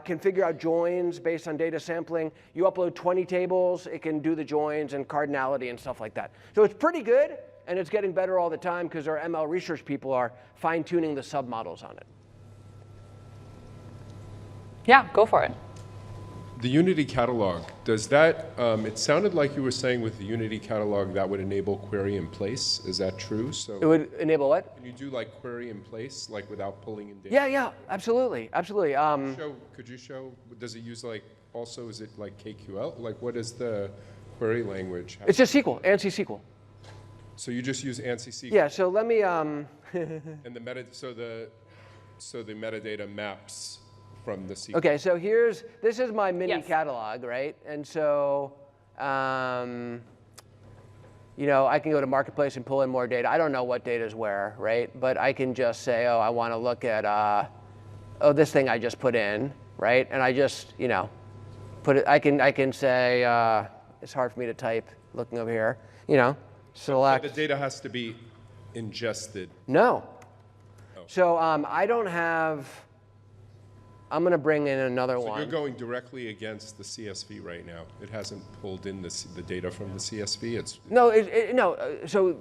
can figure out joins based on data sampling. You upload 20 tables, it can do the joins and cardinality and stuff like that. So it's pretty good, and it's getting better all the time because our ML research people are fine-tuning the submodels on it. Yeah, go for it. The Unity catalog, does that, it sounded like you were saying with the Unity catalog that would enable query in place. Is that true? So It would enable what? can you do query in place, without pulling in data? Yeah, absolutely. Could you show, does it use also, is it KQL? What is the query language? It's just SQL, ANSI SQL. So you just use ANSI SQL. Yeah, so let me, And the so the metadata maps from the SQL. okay, so this is my mini Yes. catalog, right? And so, you know, I can go to Marketplace and pull in more data. I don't know what data is where, right? But I can just say, oh, I want to look at, this thing I just put in, right? And I just, you know, put it, I can say, it's hard for me to type looking over here, you know, select. But the data has to be ingested. No. Oh. So I don't have, I'm going to bring in another So one. you're going directly against the CSV right now. It hasn't pulled in the data from the CSV. It's No, so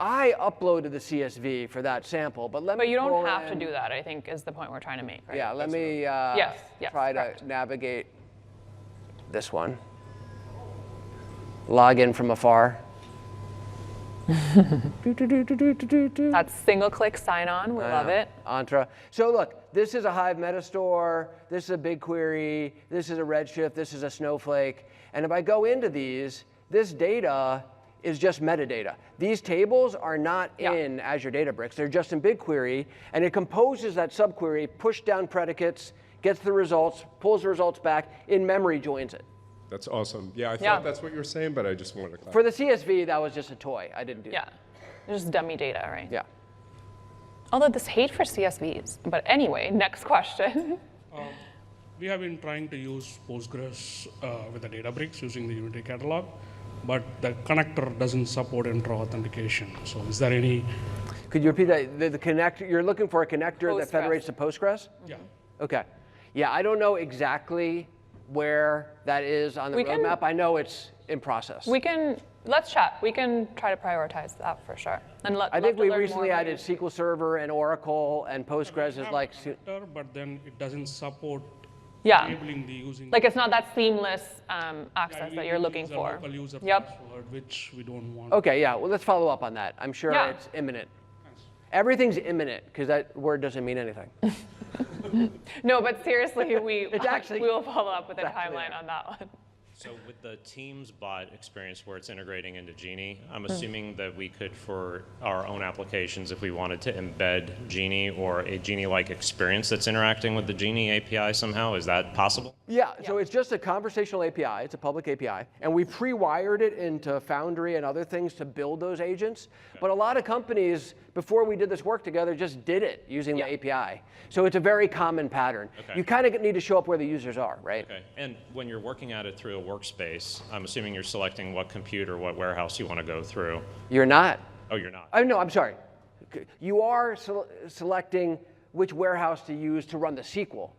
I uploaded the CSV for that sample, but let me But you don't pull have to in- do that, I think, is the point we're trying to make, right? Yeah, let me Yes, try correct. to navigate this one. Log in from afar. That's single-click sign-on. We love it. Entre. So look, this is a Hive Metastore, this is a BigQuery, this is a Redshift, this is a Snowflake. And if I go into these, this data is just metadata. These tables are not in Azure Databricks, they're just in BigQuery, and it composes that subquery, push down predicates, gets the results, pulls the results back, in memory joins it. That's awesome. Yeah, I Yeah. thought that's what you were saying, but I just wanted to clarify. For the CSV, that was just a toy. I didn't do Yeah. that. Just dummy data, right? Yeah. Although this hate for CSVs. But anyway, next question. We have been trying to use Postgres with the Databricks using the Unity catalog, but the connector doesn't support Entre authentication. So is there any? Could you repeat that? The connector, you're looking for a connector that Postgres. federates to Postgres? Yeah. Okay. Yeah, I don't know exactly where that is on the We can- roadmap. I know it's in process. Let's chat. We can try to prioritize that for sure. And I think we recently added SQL Server and Oracle, and Postgres is Have like, connector, but then it doesn't support Yeah. enabling the using. Like it's not that seamless access that you're looking use a for. local user Yep. password, which we don't want. okay, yeah, well, let's follow up on that. I'm sure Yeah. it's imminent. Everything's imminent, because that word doesn't mean anything. No, but seriously, actually- we will follow up with a it's actually timeline there. on that one. So with the Teams bot experience where it's integrating into Genie, I'm assuming that we could, for our own applications, if we wanted to embed Genie or a Genie-like experience that's interacting with the Genie API somehow, is that possible? Yeah, so it's just a conversational API. It's a public API. And we pre-wired it into Foundry and other things to build those agents. But a lot of companies, before we did this work together, just did it using the API. So it's a very common pattern. Okay. You kind of need to show up where the users are, right? Okay, and when you're working at it through a workspace, I'm assuming you're selecting what compute or what warehouse you want to go through. You're not. Oh, you're not? No, I'm sorry. You are selecting which warehouse to use to run the SQL.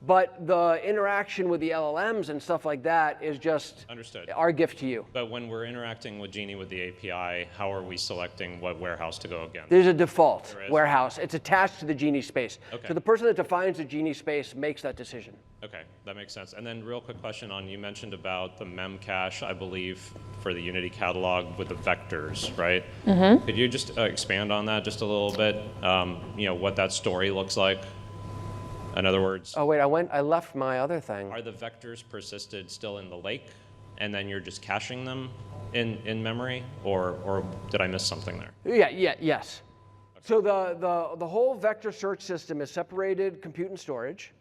But the interaction with the LLMs and stuff like that is just Understood. our gift to you. But when we're interacting with Genie with the API, how are we selecting what warehouse to go against? There's a default There is? warehouse. It's attached to the Genie space. Okay. So the person that defines the Genie space makes that decision. Okay, that makes sense. And then real quick question on, you mentioned about the mem cache, I believe, for the Unity catalog with the vectors, right? Mm-hmm. Could you just expand on that just a little bit? You know, what that story looks like? In other words, Oh wait, I left my other thing. are the vectors persisted still in the lake, and then you're just caching them in memory, or did I miss something there? Yes. So the whole vector search system is separated compute and storage.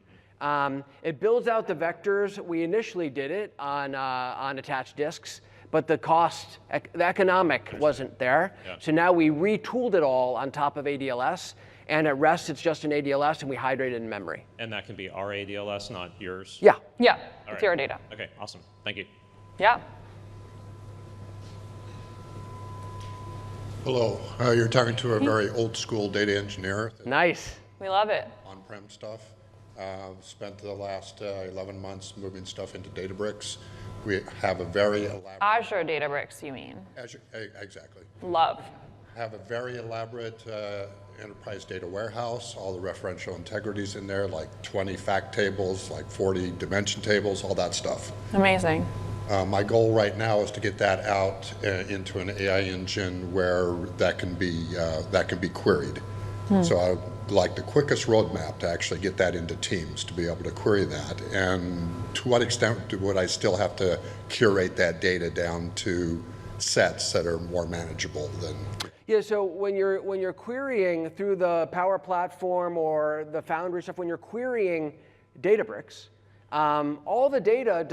It builds out the vectors. We initially did it on attached disks, but the cost, the economic wasn't there. Yeah. So now we retooled it all on top of ADLS. And at rest, it's just an ADLS, and we hydrate it in memory. And that can be our ADLS, not yours? Yeah. Yeah, All it's right. your data. Okay, awesome. Thank you. Yeah. Hello, you're talking to a very old school data engineer, Nice. We love it. on-prem stuff. Spent the last 11 months moving stuff into Databricks. We have a very elaborate, Azure Databricks, you mean? exactly. Love. Have a very elaborate enterprise data warehouse, all the referential integrities in there, like 20 fact tables, like 40 dimension tables, all that stuff. Amazing. My goal right now is to get that out into an AI engine where that can be queried. So I'd like the quickest roadmap to actually get that into Teams to be able to query that. And to what extent would I still have to curate that data down to sets that are more manageable than. Yeah, so when you're querying through the Power Platform or the Foundry stuff, when you're querying Databricks, all the data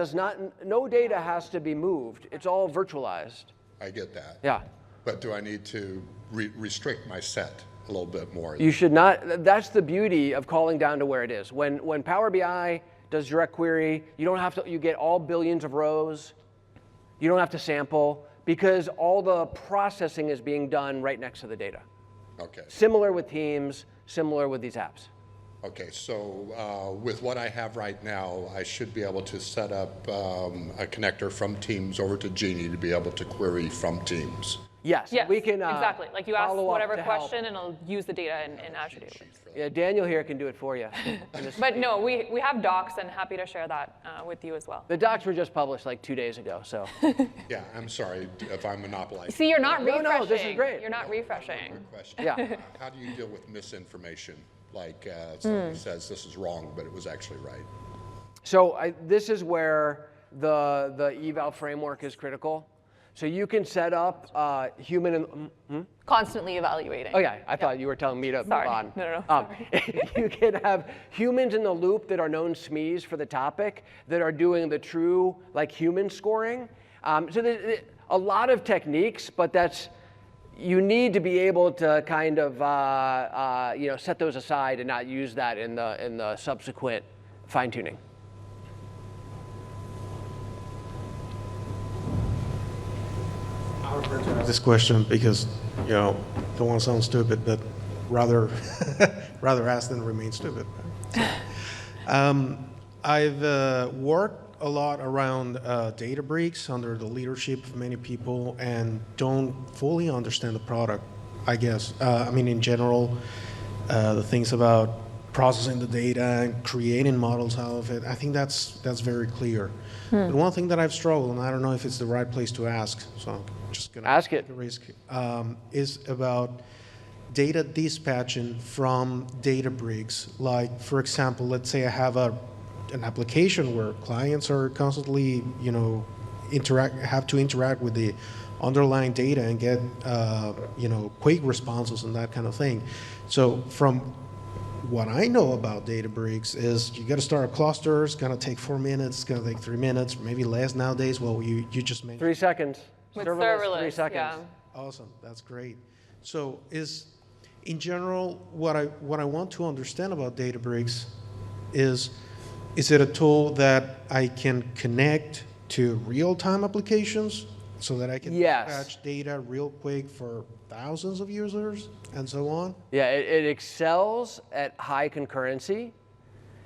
no data has to be moved. It's all virtualized. I get that. Yeah. But do I need to restrict my set a little bit more? You should not. That's the beauty of calling down to where it is. When Power BI does direct query, you don't have to. You get all billions of rows. You don't have to sample because all the processing is being done right next to the data. Okay. Similar with Teams. Similar with these apps. Okay, so with what I have right now, I should be able to set up a connector from Teams over to Genie to be able to query from Teams. Yes, Yes, we can exactly. Like you ask follow up whatever to help. question, and it'll use the data in Azure Databricks. Yeah, Daniel here can do it for you. But no, we have docs, and happy to share that with you as well. The docs were just published like 2 days ago, so. Yeah, I'm sorry if I'm monopolizing. See, you're not No, refreshing. no, this is great. You're not refreshing. Question. Yeah. How do you deal with misinformation? Like somebody says this is wrong, but it was actually right. So this is where the eval framework is critical. So you can set up human and Constantly evaluating. okay, I thought you were telling me to Sorry. move on. No. You can have humans in the loop that are known SMEs for the topic that are doing the true like human scoring. So there's a lot of techniques, but you need to be able to kind of set those aside and not use that in the subsequent fine tuning. This question because don't want to sound stupid, but rather ask than remain stupid. So, I've worked a lot around Databricks under the leadership of many people and don't fully understand the product, I guess. I mean, in general, the things about processing the data and creating models out of it, I think that's very clear. But one thing that I've struggled, and I don't know if it's the right place to ask, so I'm just going to ask it. take a risk, is about data dispatching from Databricks. Like, for example, let's say I have an application where clients are constantly, have to interact with the underlying data and get, quick responses and that kind of thing. So from what I know about Databricks is you got to start a cluster. It's going to take 4 minutes. It's going to take 3 minutes, maybe less nowadays. Well, you just mentioned 3 seconds. With Serverless, 3 serverless, seconds. yeah. Awesome, that's great. So in general, what I want to understand about Databricks is it a tool that I can connect to real-time applications so that I can dispatch data real quick for thousands of users and so on? Yeah, it excels at high concurrency.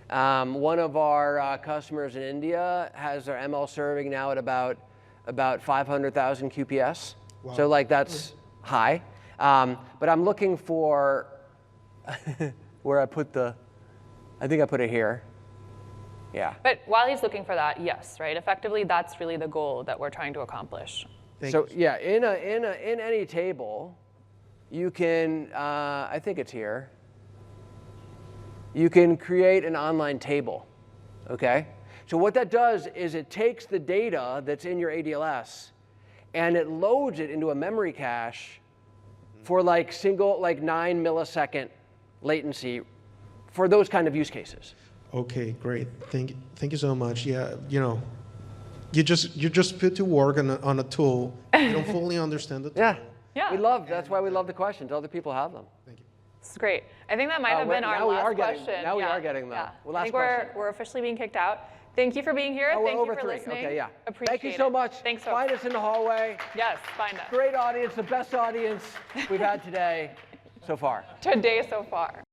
One of our customers in India has their ML serving now at about 500,000 QPS. Wow. So like that's high. But I'm looking for where I think I put it here. Yeah. But while he's looking for that, yes, right? Effectively, that's really the goal that we're trying to accomplish. So yeah, in any table, you can I think it's here. You can create an online table, okay? So what that does is it takes the data that's in your ADLS and it loads it into a memory cache for like 9 millisecond latency for those kind of use cases. Okay, great. Thank you so much. Yeah, you just put to work on a tool. You don't fully understand the tool. Yeah. That's why we love the questions. Other people have them. Thank you. It's great. I think that might have been our last question. Now we are getting them. Yeah. Well, I last think question. we're officially being kicked out. Thank you for being here. Oh, we're Thank you over for 3. listening. Okay, yeah. Appreciate Thank you so it. much. Thanks so Find us in the hallway. Yes, find us. Great audience, the best audience we've had today so far. Today so far.